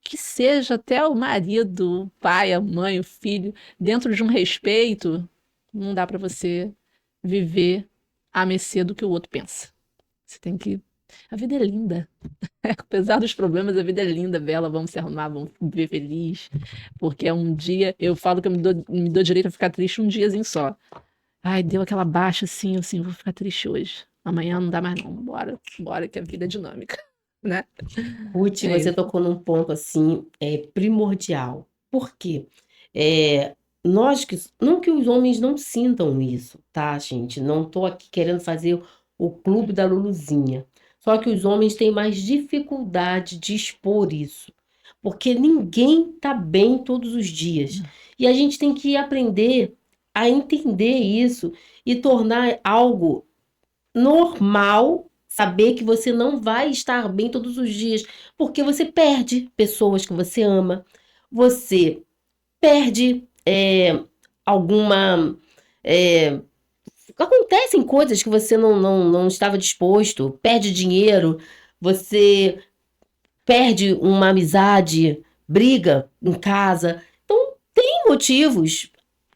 que seja até o marido, o pai, a mãe, o filho, dentro de um respeito, não dá para você viver à mercê do que o outro pensa. Você tem que... A vida é linda. Apesar dos problemas, a vida é linda, bela. Vamos se arrumar, vamos viver feliz. Porque é um dia... Eu falo que eu me dou direito a ficar triste um diazinho só. Ai, deu aquela baixa assim, vou ficar triste hoje. Amanhã não dá mais não. Bora que a vida é dinâmica, né? Ruth, você tocou num ponto assim, primordial. Por quê? Não que os homens não sintam isso, tá, gente? Não tô aqui querendo fazer o clube da Luluzinha. Só que os homens têm mais dificuldade de expor isso. Porque ninguém tá bem todos os dias. E a gente tem que aprender a entender isso e tornar algo normal, saber que você não vai estar bem todos os dias, porque você perde pessoas que você ama, você perde alguma... acontecem coisas que você não estava disposto, perde dinheiro, você perde uma amizade, briga em casa. Então, tem motivos.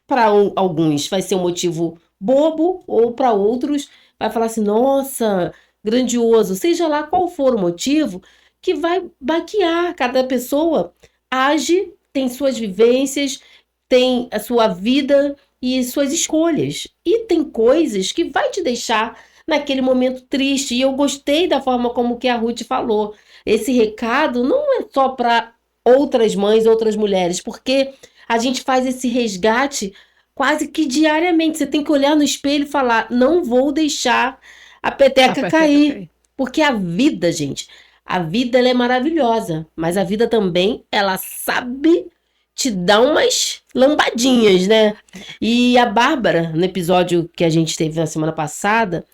Para alguns vai ser um motivo bobo, ou para outros vai falar assim, nossa, grandioso. Seja lá qual for o motivo, que vai baquear. Cada pessoa age tem suas vivências, tem a sua vida e suas escolhas. E tem coisas que vai te deixar naquele momento triste. E eu gostei da forma como que a Ruth falou. Esse recado não é só para outras mães, outras mulheres, porque a gente faz esse resgate quase que diariamente. Você tem que olhar no espelho e falar: não vou deixar a peteca cair. Porque a vida, gente, a vida ela é maravilhosa, mas a vida também, ela sabe te dar umas lambadinhas, né? E a Bárbara, no episódio que a gente teve na semana passada,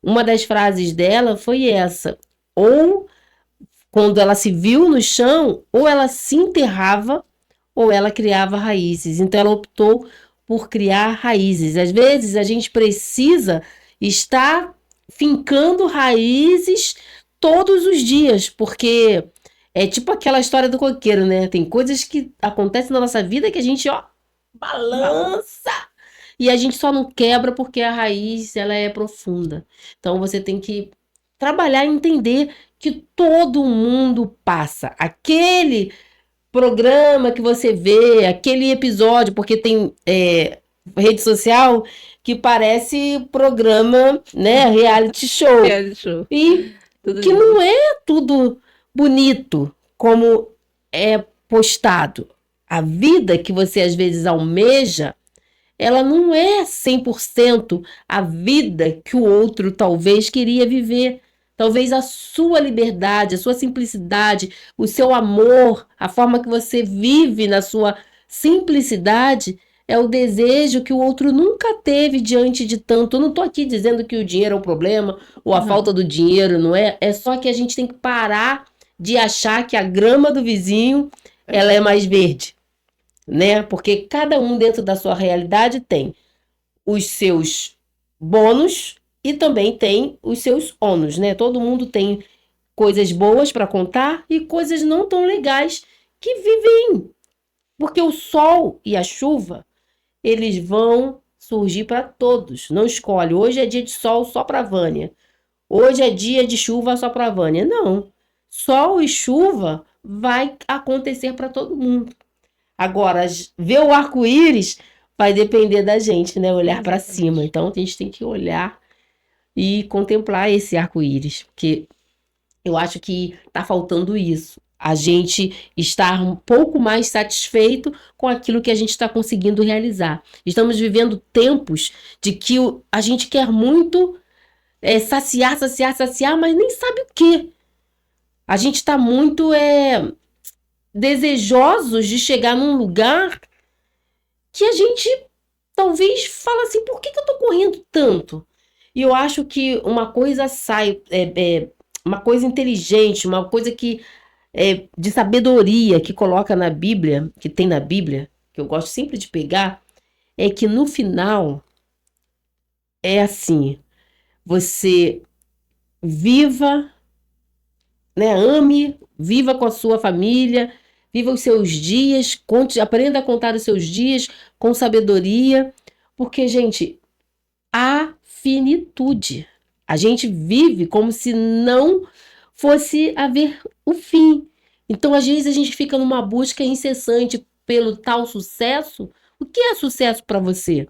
uma das frases dela foi essa: ou quando ela se viu no chão, ou ela se enterrava, ou ela criava raízes. Então ela optou por criar raízes. Às vezes a gente precisa estar fincando raízes todos os dias, porque é tipo aquela história do coqueiro, né? Tem coisas que acontecem na nossa vida que a gente, ó, balança. E a gente só não quebra porque a raiz, ela é profunda. Então você tem que trabalhar e entender que todo mundo passa. Aquele programa que você vê, aquele episódio, porque tem rede social que parece programa, né, reality show. Reality show. E Tudo que lindo. não é tudo bonito como é postado. A vida que você às vezes almeja, ela não é 100% a vida que o outro talvez queria viver. Talvez a sua liberdade, a sua simplicidade, o seu amor, a forma que você vive na sua simplicidade é o desejo que o outro nunca teve diante de tanto. Eu não estou aqui dizendo que o dinheiro é o problema ou a falta do dinheiro, não é? É só que a gente tem que parar de achar que a grama do vizinho ela é mais verde, né? Porque cada um dentro da sua realidade tem os seus bônus e também tem os seus ônus, né? Todo mundo tem coisas boas para contar e coisas não tão legais que vivem. Porque o sol e a chuva, eles vão surgir para todos. Não escolhe. Hoje é dia de sol só para Vânia. Hoje é dia de chuva só para Vânia. Não. Sol e chuva vai acontecer para todo mundo. Agora, ver o arco-íris vai depender da gente, né? Olhar para cima. Então, a gente tem que olhar e contemplar esse arco-íris, porque eu acho que tá faltando isso. A gente estar um pouco mais satisfeito com aquilo que a gente está conseguindo realizar. Estamos vivendo tempos de que a gente quer muito saciar, mas nem sabe o quê. A gente está muito desejosos de chegar num lugar que a gente talvez fala assim: por que eu tô correndo tanto? E eu acho que uma coisa uma coisa inteligente, uma coisa que de sabedoria que coloca na Bíblia, que tem na Bíblia, que eu gosto sempre de pegar, é que no final é assim: você viva, né, ame, viva com a sua família, viva os seus dias, aprenda a contar os seus dias com sabedoria, porque, gente, há finitude. A gente vive como se não fosse haver o fim. Então, às vezes, a gente fica numa busca incessante pelo tal sucesso. O que é sucesso para você?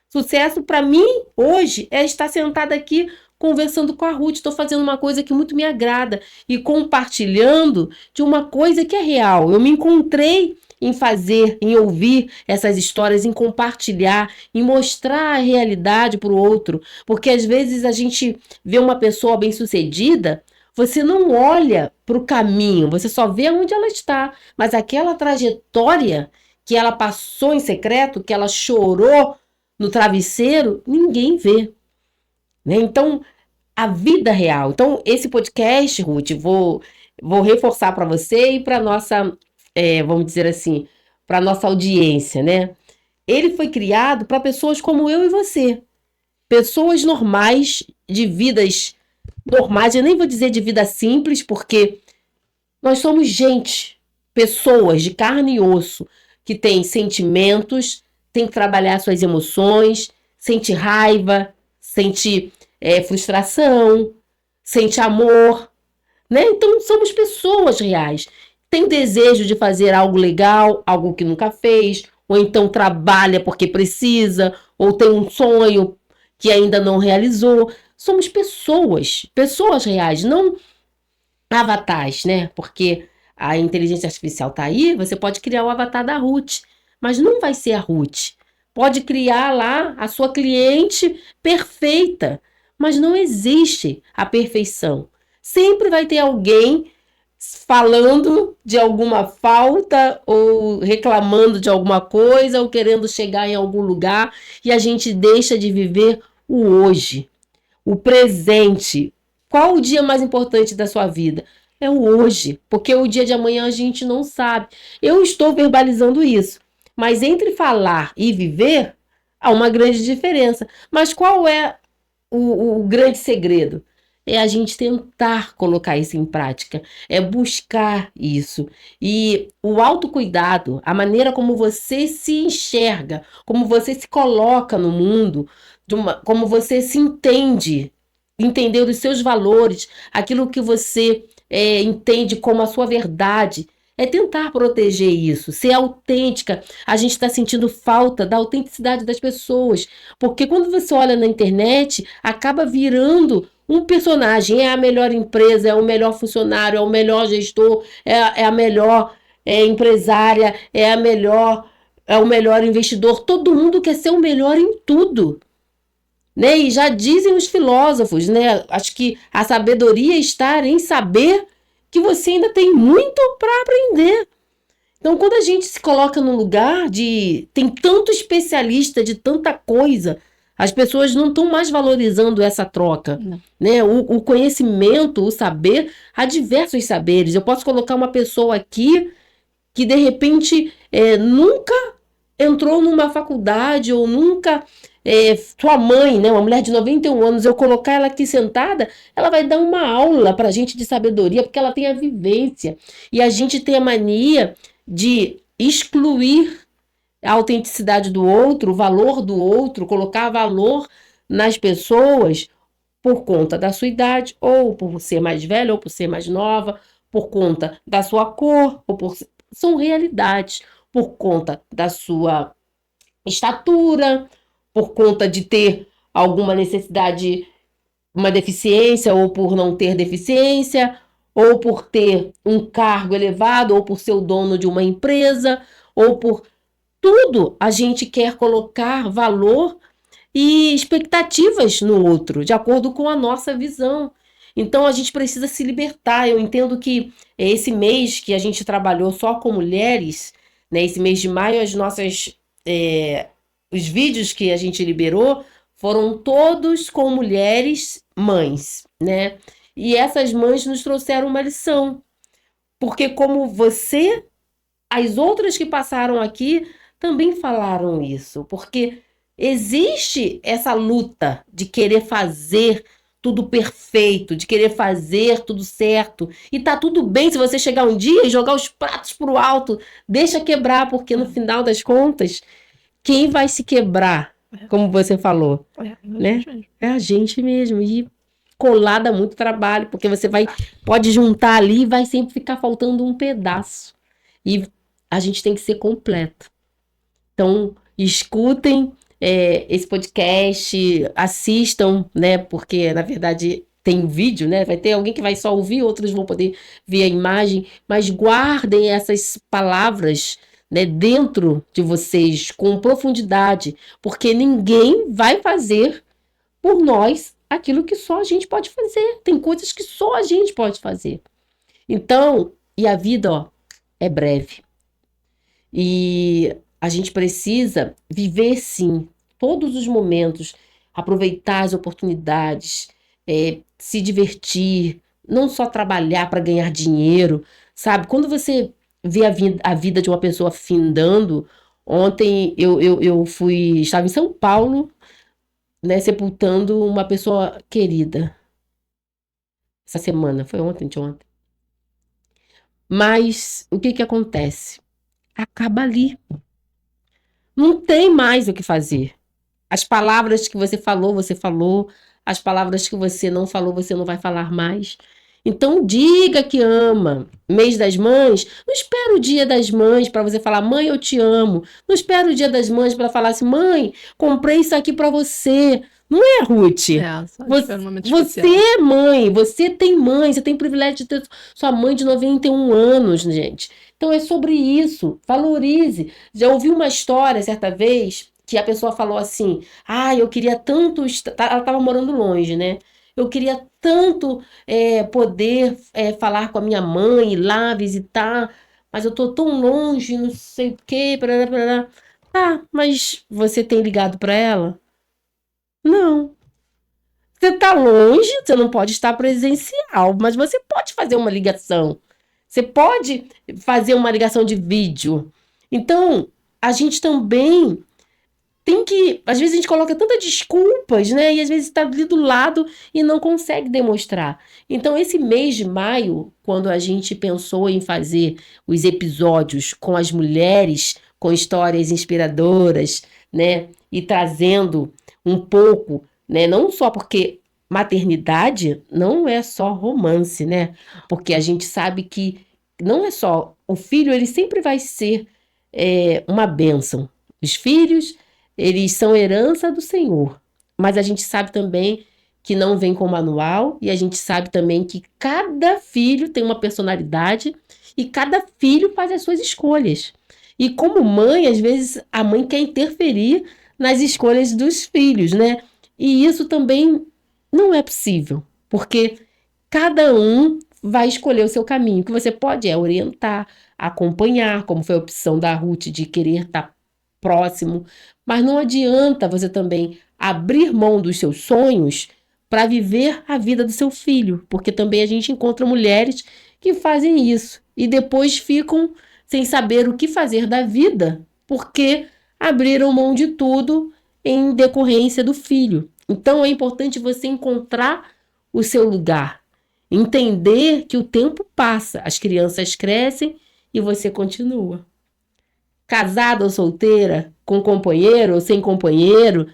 Sucesso para mim, hoje, é estar sentada aqui conversando com a Ruth. Estou fazendo uma coisa que muito me agrada e compartilhando de uma coisa que é real. Eu me encontrei em fazer, em ouvir essas histórias, em compartilhar, em mostrar a realidade para o outro. Porque às vezes a gente vê uma pessoa bem-sucedida, você não olha para o caminho, você só vê onde ela está. Mas aquela trajetória que ela passou em secreto, que ela chorou no travesseiro, ninguém vê, né? Então, a vida real. Então, esse podcast, Ruth, vou reforçar para você e para nossa, vamos dizer assim, para nossa audiência, né? Ele foi criado para pessoas como eu e você. Pessoas normais, de vidas normais. Eu nem vou dizer de vida simples, porque nós somos gente, pessoas de carne e osso, que têm sentimentos, tem que trabalhar suas emoções, sente raiva, sente frustração, sente amor, né? Então somos pessoas reais. tem desejo de fazer algo legal, algo que nunca fez, ou então trabalha porque precisa, ou tem um sonho que ainda não realizou. Somos pessoas, pessoas reais, não avatares, né? Porque a inteligência artificial tá aí, você pode criar o avatar da Ruth, mas não vai ser a Ruth. Pode criar lá a sua cliente perfeita, mas não existe a perfeição. Sempre vai ter alguém falando de alguma falta ou reclamando de alguma coisa ou querendo chegar em algum lugar e a gente deixa de viver o hoje, o presente. Qual o dia mais importante da sua vida? É o hoje, porque o dia de amanhã a gente não sabe. Eu estou verbalizando isso, mas entre falar e viver há uma grande diferença. Mas qual é o grande segredo? É a gente tentar colocar isso em prática, é buscar isso. E o autocuidado, a maneira como você se enxerga, como você se coloca no mundo, como você se entende, entender os seus valores, aquilo que você entende como a sua verdade, é tentar proteger isso, ser autêntica. A gente está sentindo falta da autenticidade das pessoas, porque quando você olha na internet, acaba virando um personagem, é a melhor empresa, é o melhor funcionário, é o melhor gestor, é a melhor empresária, é o melhor investidor. Todo mundo quer ser o melhor em tudo, né? E já dizem os filósofos, né? Acho que a sabedoria está em saber que você ainda tem muito para aprender. Então, quando a gente se coloca num lugar de tem tanto especialista de tanta coisa, as pessoas não estão mais valorizando essa troca, Não. né? O conhecimento, o saber, há diversos saberes. Eu posso colocar uma pessoa aqui que de repente nunca entrou numa faculdade ou nunca sua mãe, né, uma mulher de 91 anos, eu colocar ela aqui sentada, ela vai dar uma aula para a gente de sabedoria, porque ela tem a vivência. E a gente tem a mania de excluir a autenticidade do outro, o valor do outro, colocar valor nas pessoas por conta da sua idade, ou por ser mais velha, ou por ser mais nova, por conta da sua cor, são realidades, por conta da sua estatura, por conta de ter alguma necessidade, uma deficiência, ou por não ter deficiência, ou por ter um cargo elevado, ou por ser o dono de uma empresa, ou por tudo a gente quer colocar valor e expectativas no outro, de acordo com a nossa visão. Então a gente precisa se libertar. Eu entendo que esse mês que a gente trabalhou só com mulheres, né, esse mês de maio, os vídeos que a gente liberou foram todos com mulheres mães, né? E essas mães nos trouxeram uma lição. Porque como você, as outras que passaram aqui também falaram isso. Porque existe essa luta de querer fazer tudo perfeito, de querer fazer tudo certo. E tá tudo bem se você chegar um dia e jogar os pratos pro alto, deixa quebrar, porque no final das contas, quem vai se quebrar, como você falou, né? É a gente mesmo. E colar dá muito trabalho, porque você pode juntar ali e vai sempre ficar faltando um pedaço. E a gente tem que ser completo. Então, escutem esse podcast, assistam, né? Porque, na verdade, tem vídeo, né? Vai ter alguém que vai só ouvir, outros vão poder ver a imagem, mas guardem essas palavras, né, dentro de vocês com profundidade, porque ninguém vai fazer por nós aquilo que só a gente pode fazer. Tem coisas que só a gente pode fazer. Então, e a vida, ó, é breve. E a gente precisa viver, sim, todos os momentos, aproveitar as oportunidades, se divertir, não só trabalhar para ganhar dinheiro, sabe? Quando você vê a vida de uma pessoa findando, ontem eu estava em São Paulo, né, sepultando uma pessoa querida. Essa semana, foi ontem, de ontem. Mas o que acontece? Acaba ali. Não tem mais o que fazer. As palavras que você falou, você falou. As palavras que você não falou, você não vai falar mais. Então, diga que ama. Mês das Mães, não espera o dia das mães para você falar, mãe, eu te amo. Não espera o dia das mães para falar assim, mãe, comprei isso aqui para você. Não é, Ruth? Só Você, espero um momento você especial. é mãe, você tem o privilégio de ter sua mãe de 91 anos, gente. Então é sobre isso, valorize. Já ouvi uma história certa vez que a pessoa falou assim: ah, eu queria tanto. Ela estava morando longe, né? Eu queria tanto poder falar com a minha mãe, ir lá visitar, mas eu tô tão longe, não sei o quê. Parará, parará. Ah, mas você tem ligado para ela? Não. Você está longe, você não pode estar presencial, mas você pode fazer uma ligação. Você pode fazer uma ligação de vídeo. Então, a gente também tem que. Às vezes a gente coloca tantas desculpas, né? E às vezes está ali do lado e não consegue demonstrar. Então, esse mês de maio, quando a gente pensou em fazer os episódios com as mulheres, com histórias inspiradoras, né? E trazendo um pouco, né? Não só porque maternidade não é só romance, né? Porque a gente sabe que não é só. O filho, ele sempre vai ser uma bênção. Os filhos eles são herança do Senhor. Mas a gente sabe também que não vem com manual e a gente sabe também que cada filho tem uma personalidade e cada filho faz as suas escolhas. E como mãe, às vezes a mãe quer interferir nas escolhas dos filhos, né? E isso também não é possível, porque cada um vai escolher o seu caminho. O que você pode orientar, acompanhar, como foi a opção da Ruth de querer estar próximo, mas não adianta você também abrir mão dos seus sonhos para viver a vida do seu filho, porque também a gente encontra mulheres que fazem isso e depois ficam sem saber o que fazer da vida, porque abriram mão de tudo em decorrência do filho. Então é importante você encontrar o seu lugar, entender que o tempo passa, as crianças crescem e você continua. Casada ou solteira, com companheiro ou sem companheiro,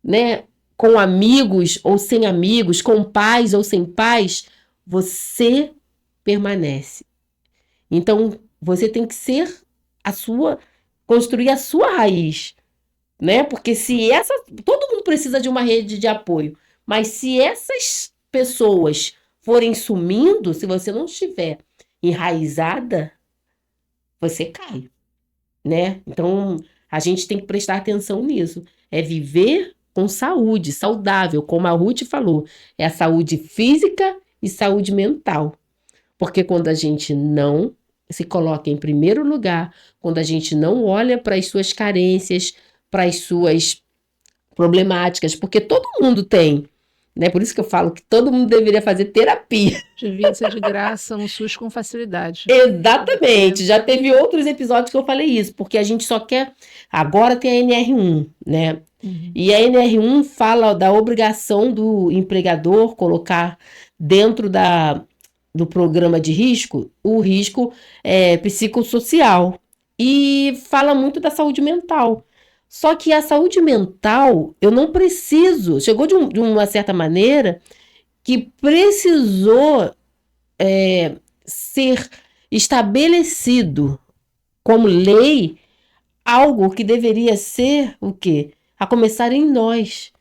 né? Com amigos ou sem amigos, com pais ou sem pais, você permanece. Então, você tem que ser construir a sua raiz, né? Porque todo mundo precisa de uma rede de apoio, mas se essas pessoas forem sumindo, se você não estiver enraizada, você cai. Né? Então, a gente tem que prestar atenção nisso. É viver com saúde, saudável, como a Ruth falou. É a saúde física e saúde mental. Porque quando a gente não se coloca em primeiro lugar, quando a gente não olha para as suas carências, para as suas problemáticas, porque todo mundo tem, né? Por isso que eu falo que todo mundo deveria fazer terapia. Devia ser de graça no SUS com facilidade. Exatamente, já teve outros episódios que eu falei isso, porque a gente só quer. Agora tem a NR1, né? E a NR1 fala da obrigação do empregador colocar dentro do programa de risco o risco psicossocial. E fala muito da saúde mental. Só que a saúde mental, eu não preciso. Chegou de uma certa maneira que precisou ser estabelecido como lei algo que deveria ser o quê? A começar em nós.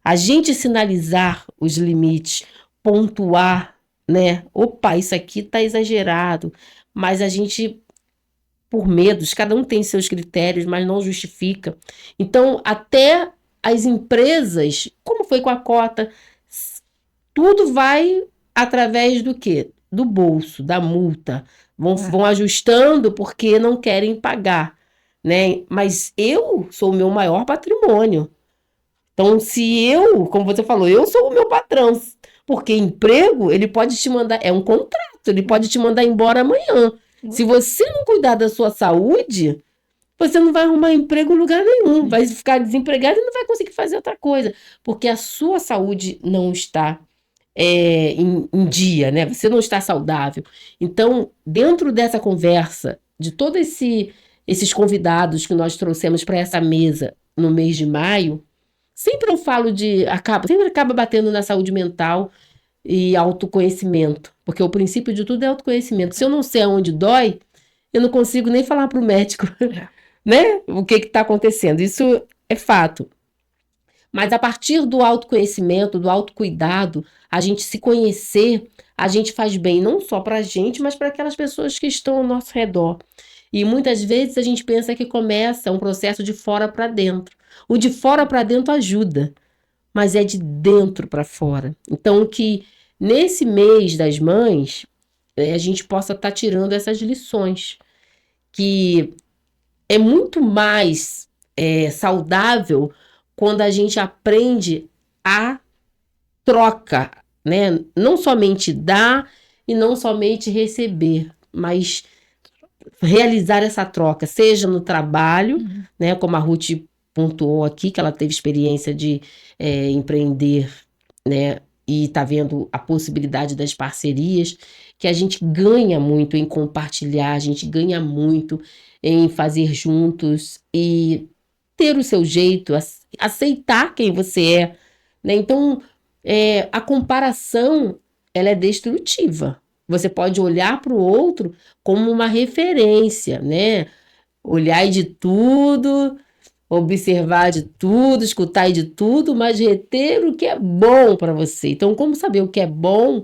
A gente sinalizar os limites, pontuar, né? Opa, isso aqui tá exagerado. Mas a gente, por medos, cada um tem seus critérios, mas não justifica. Então, até as empresas, como foi com a cota, tudo vai através do quê? Do bolso, da multa. Vão ajustando porque não querem pagar, né? Mas eu sou o meu maior patrimônio. Então, se eu, como você falou, eu sou o meu patrão, porque emprego, ele pode te mandar, é um contrato, ele pode te mandar embora amanhã. Se você não cuidar da sua saúde, você não vai arrumar emprego em lugar nenhum, vai ficar desempregado e não vai conseguir fazer outra coisa, porque a sua saúde não está em dia, né? Você não está saudável. Então, dentro dessa conversa, de todos esses convidados que nós trouxemos para essa mesa no mês de maio, sempre eu falo sempre acaba batendo na saúde mental. e autoconhecimento, porque o princípio de tudo é autoconhecimento. Se eu não sei aonde dói, eu não consigo nem falar para o médico, né? O que está acontecendo. Isso é fato. Mas a partir do autoconhecimento, do autocuidado, a gente se conhecer, a gente faz bem não só para a gente, mas para aquelas pessoas que estão ao nosso redor. E muitas vezes a gente pensa que começa um processo de fora para dentro. O de fora para dentro ajuda, mas é de dentro para fora. Então, que nesse mês das mães, a gente possa estar tirando essas lições, que é muito mais saudável quando a gente aprende a troca, né? Não somente dar e não somente receber, mas realizar essa troca, seja no trabalho, né? Como a Ruth pontuou aqui, que ela teve experiência de empreender, né? E está vendo a possibilidade das parcerias, que a gente ganha muito em compartilhar, a gente ganha muito em fazer juntos e ter o seu jeito, aceitar quem você é, né? Então, a comparação, ela é destrutiva. Você pode olhar para o outro como uma referência, né? Olhar de tudo, observar de tudo, escutar de tudo, mas reter o que é bom para você. Então, como saber o que é bom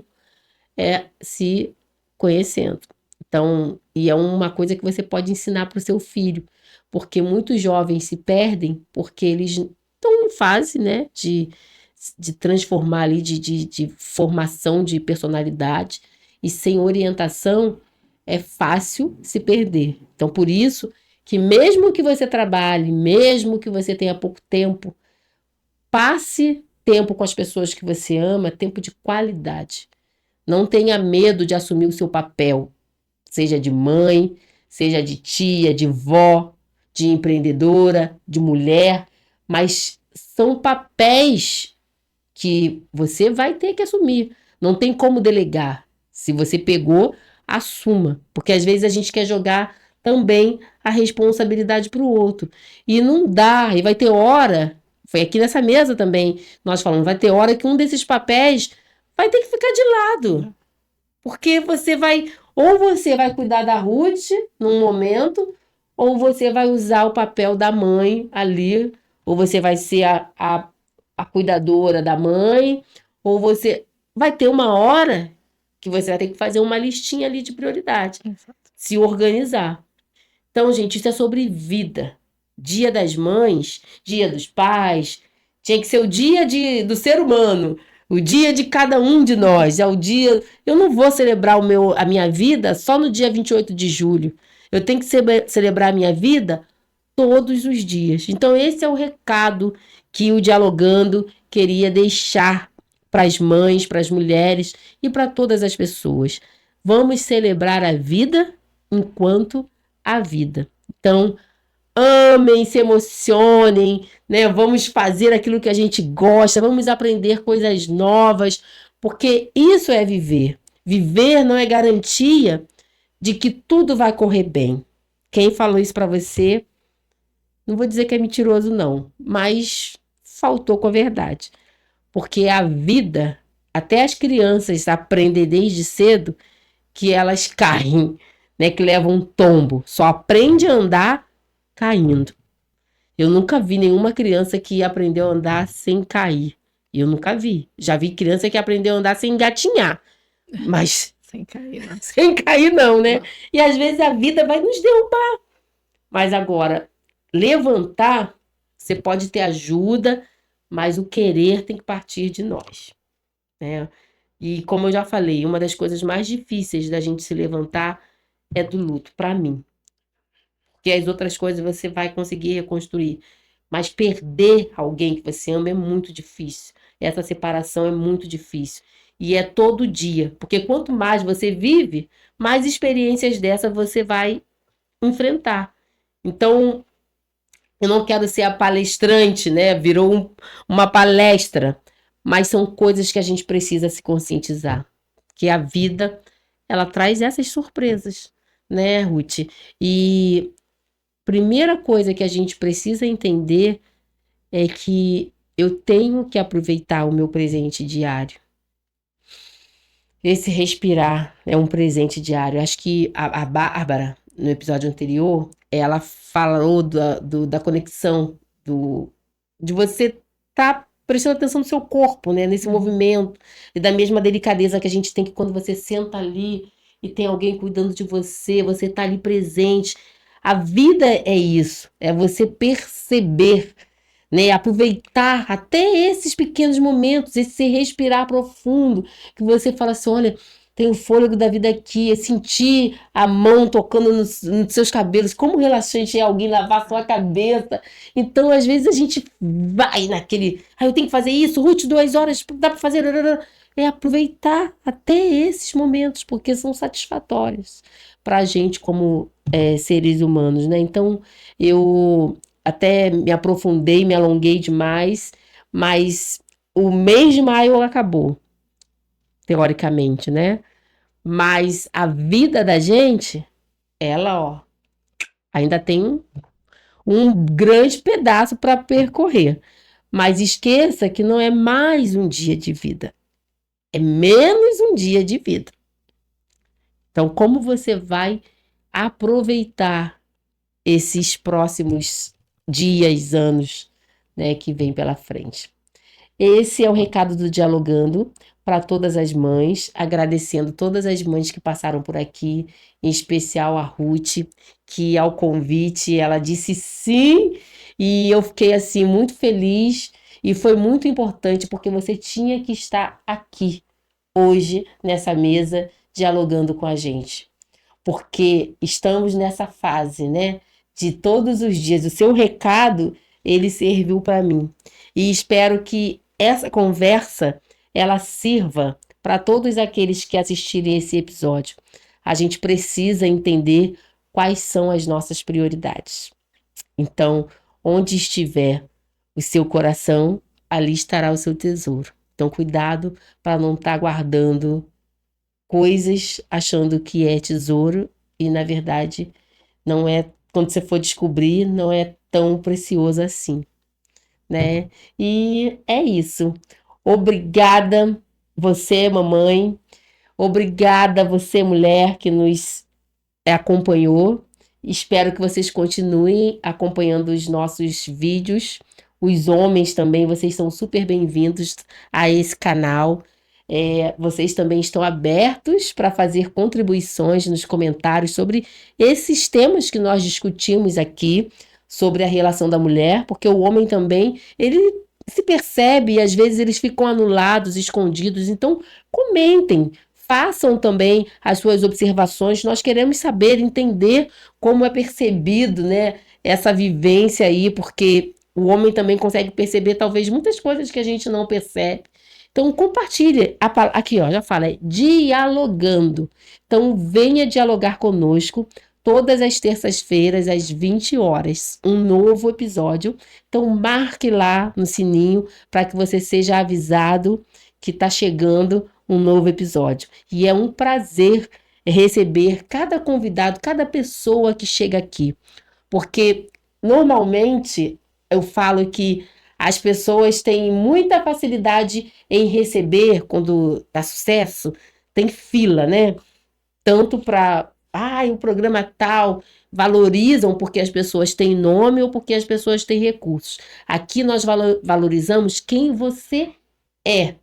é se conhecendo. Então, e é uma coisa que você pode ensinar para o seu filho, porque muitos jovens se perdem porque eles estão em fase, né, de transformar ali, de formação de personalidade, e sem orientação é fácil se perder. Então, por isso que mesmo que você trabalhe, mesmo que você tenha pouco tempo, passe tempo com as pessoas que você ama, tempo de qualidade. Não tenha medo de assumir o seu papel, seja de mãe, seja de tia, de vó, de empreendedora, de mulher, mas são papéis que você vai ter que assumir. Não tem como delegar. Se você pegou, assuma, porque às vezes a gente quer jogar também a responsabilidade para o outro. E não dá, e vai ter hora, foi aqui nessa mesa também, nós falamos, vai ter hora que um desses papéis vai ter que ficar de lado. Porque ou você vai cuidar da Ruth num momento, ou você vai usar o papel da mãe ali, ou você vai ser a cuidadora da mãe, ou você vai ter uma hora que você vai ter que fazer uma listinha ali de prioridade, se organizar. Então, gente, isso é sobre vida. Dia das mães, dia dos pais, tinha que ser o dia do ser humano, o dia de cada um de nós. É o dia. Eu não vou celebrar a minha vida só no dia 28 de julho. Eu tenho que celebrar a minha vida todos os dias. Então, esse é o recado que o Dialogando queria deixar para as mães, para as mulheres e para todas as pessoas. Vamos celebrar a vida enquanto a vida. Então, amem, se emocionem, né? Vamos fazer aquilo que a gente gosta, vamos aprender coisas novas, porque isso é viver. Viver não é garantia de que tudo vai correr bem. Quem falou isso para você, não vou dizer que é mentiroso não, mas faltou com a verdade. Porque a vida, até as crianças aprendem desde cedo que elas caem, né? Que levam um tombo. Só aprende a andar caindo. Eu nunca vi nenhuma criança que aprendeu a andar sem cair. Eu nunca vi. Já vi criança que aprendeu a andar sem engatinhar. Mas Sem cair, não. sem cair não, né? Não. E às vezes a vida vai nos derrubar. Mas agora, levantar, você pode ter ajuda, mas o querer tem que partir de nós, né? E como eu já falei, uma das coisas mais difíceis da gente se levantar é do luto, para mim. Porque as outras coisas você vai conseguir reconstruir. Mas perder alguém que você ama é muito difícil. Essa separação é muito difícil. E é todo dia. Porque quanto mais você vive, mais experiências dessa você vai enfrentar. Então, eu não quero ser a palestrante, né? Virou uma palestra. Mas são coisas que a gente precisa se conscientizar. Que a vida, ela traz essas surpresas, né, Ruth? E primeira coisa que a gente precisa entender é que eu tenho que aproveitar o meu presente diário. Esse respirar é um presente diário. Acho que a Bárbara, no episódio anterior, ela falou da conexão, de você estar prestando atenção no seu corpo, né? Nesse movimento, e da mesma delicadeza que a gente tem que quando você senta ali e tem alguém cuidando de você tá ali presente. A vida é isso, é você perceber, né? Aproveitar até esses pequenos momentos, esse respirar profundo, que você fala assim, olha, tem o fôlego da vida aqui, é sentir a mão tocando nos seus cabelos, como relaxante é alguém lavar a sua cabeça. Então, às vezes, a gente vai naquele, eu tenho que fazer isso, Ruth, 2 horas, dá para fazer. É aproveitar até esses momentos, porque são satisfatórios para a gente como seres humanos, né? Então, eu até me aprofundei, me alonguei demais, mas o mês de maio acabou, teoricamente, né? Mas a vida da gente, ela, ó, ainda tem um grande pedaço para percorrer. Mas esqueça que não é mais um dia de vida, é menos um dia de vida. Então, como você vai aproveitar esses próximos dias, anos, né, que vem pela frente? Esse é o recado do Dialogando para todas as mães, agradecendo todas as mães que passaram por aqui, em especial a Ruth, que ao convite ela disse sim, e eu fiquei assim muito feliz e foi muito importante porque você tinha que estar aqui hoje nessa mesa dialogando com a gente, porque estamos nessa fase, né, de todos os dias. O seu recado, ele serviu para mim. E espero que essa conversa, ela sirva para todos aqueles que assistirem esse episódio. A gente precisa entender quais são as nossas prioridades. Então, onde estiver o seu coração, ali estará o seu tesouro. Então, cuidado para não estar guardando coisas achando que é tesouro e, na verdade, não é. Quando você for descobrir, não é tão precioso assim, né? E é isso. Obrigada, você, mamãe. Obrigada, você, mulher, que nos acompanhou. Espero que vocês continuem acompanhando os nossos vídeos. Os homens também, vocês são super bem-vindos a esse canal. Vocês também estão abertos para fazer contribuições nos comentários sobre esses temas que nós discutimos aqui, sobre a relação da mulher, porque o homem também, ele se percebe e às vezes eles ficam anulados, escondidos. Então, comentem, façam também as suas observações. Nós queremos saber, entender como é percebido, né, essa vivência aí, porque o homem também consegue perceber talvez muitas coisas que a gente não percebe. Então, compartilhe. Aqui, ó, já fala, é dialogando. Então, venha dialogar conosco todas as terças-feiras, às 20 horas, um novo episódio. Então, marque lá no sininho para que você seja avisado que está chegando um novo episódio. E é um prazer receber cada convidado, cada pessoa que chega aqui. Porque, normalmente, eu falo que as pessoas têm muita facilidade em receber quando dá sucesso, tem fila, né? Tanto para, o programa tal, valorizam porque as pessoas têm nome ou porque as pessoas têm recursos. Aqui nós valorizamos quem você é,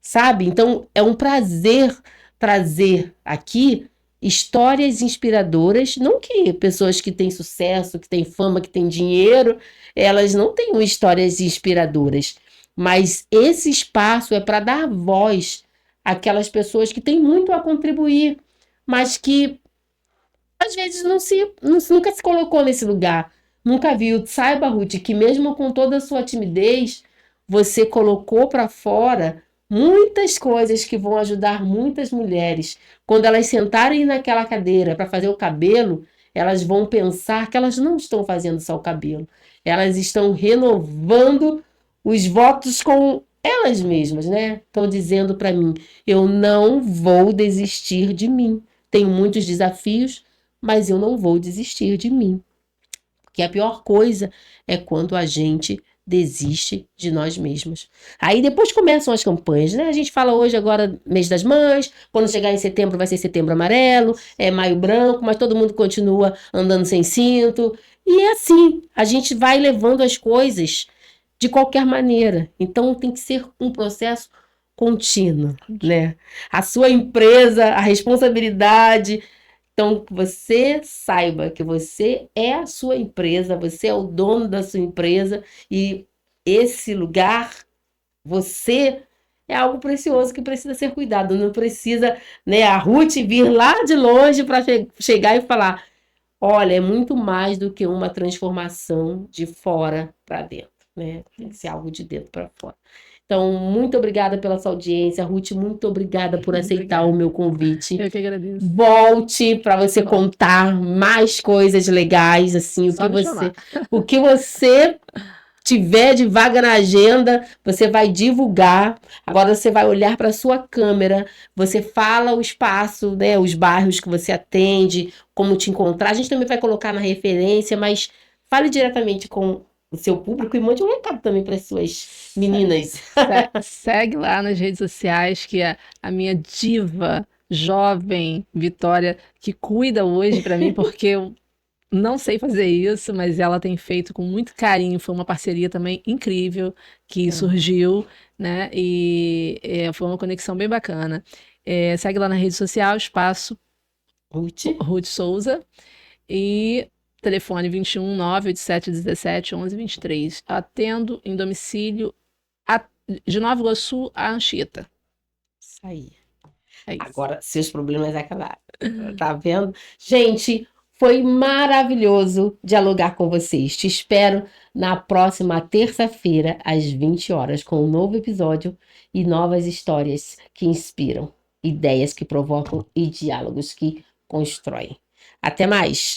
sabe? Então é um prazer trazer aqui histórias inspiradoras, não que pessoas que têm sucesso, que têm fama, que têm dinheiro, elas não tenham histórias inspiradoras, mas esse espaço é para dar voz àquelas pessoas que têm muito a contribuir, mas que às vezes nunca se colocou nesse lugar, nunca viu. Saiba, Ruth, que mesmo com toda a sua timidez, você colocou para fora muitas coisas que vão ajudar muitas mulheres. Quando elas sentarem naquela cadeira para fazer o cabelo, elas vão pensar que elas não estão fazendo só o cabelo. Elas estão renovando os votos com elas mesmas, né? Estão dizendo para mim, eu não vou desistir de mim. Tenho muitos desafios, mas eu não vou desistir de mim. Porque a pior coisa é quando a gente desiste de nós mesmos. Aí depois começam as campanhas, né? A gente fala hoje agora mês das mães, quando chegar em setembro vai ser setembro amarelo, é maio branco, mas todo mundo continua andando sem cinto. E é assim, a gente vai levando as coisas de qualquer maneira. Então tem que ser um processo contínuo, né? A sua empresa, a responsabilidade. Então, que você saiba que você é a sua empresa, você é o dono da sua empresa e esse lugar, você é algo precioso que precisa ser cuidado. Não precisa, né, a Ruth vir lá de longe para chegar e falar: olha, é muito mais do que uma transformação de fora para dentro, né? Tem que ser algo de dentro para fora. Então, muito obrigada pela sua audiência, Ruth, muito obrigada por aceitar o meu convite. Eu que agradeço. Volte para você contar mais coisas legais, assim, Só me chamar. o que você tiver de vaga na agenda, você vai divulgar. Agora você vai olhar para a sua câmera, você fala o espaço, né, os bairros que você atende, como te encontrar. A gente também vai colocar na referência, mas fale diretamente com o seu público e mande um recado também para as suas meninas. Segue lá nas redes sociais, que é a minha diva jovem Vitória, que cuida hoje para mim, porque eu não sei fazer isso, mas ela tem feito com muito carinho. Foi uma parceria também incrível que surgiu, né? E foi uma conexão bem bacana. Segue lá na rede social, Espaço Ruth Souza. E telefone 21 987 17 11 23. Atendo em domicílio de Nova Iguaçu a Anchieta. Isso aí. É isso. Agora, seus problemas acabaram. Tá vendo? Gente, foi maravilhoso dialogar com vocês. Te espero na próxima terça-feira, às 20 horas, com um novo episódio e novas histórias que inspiram, ideias que provocam e diálogos que constroem. Até mais!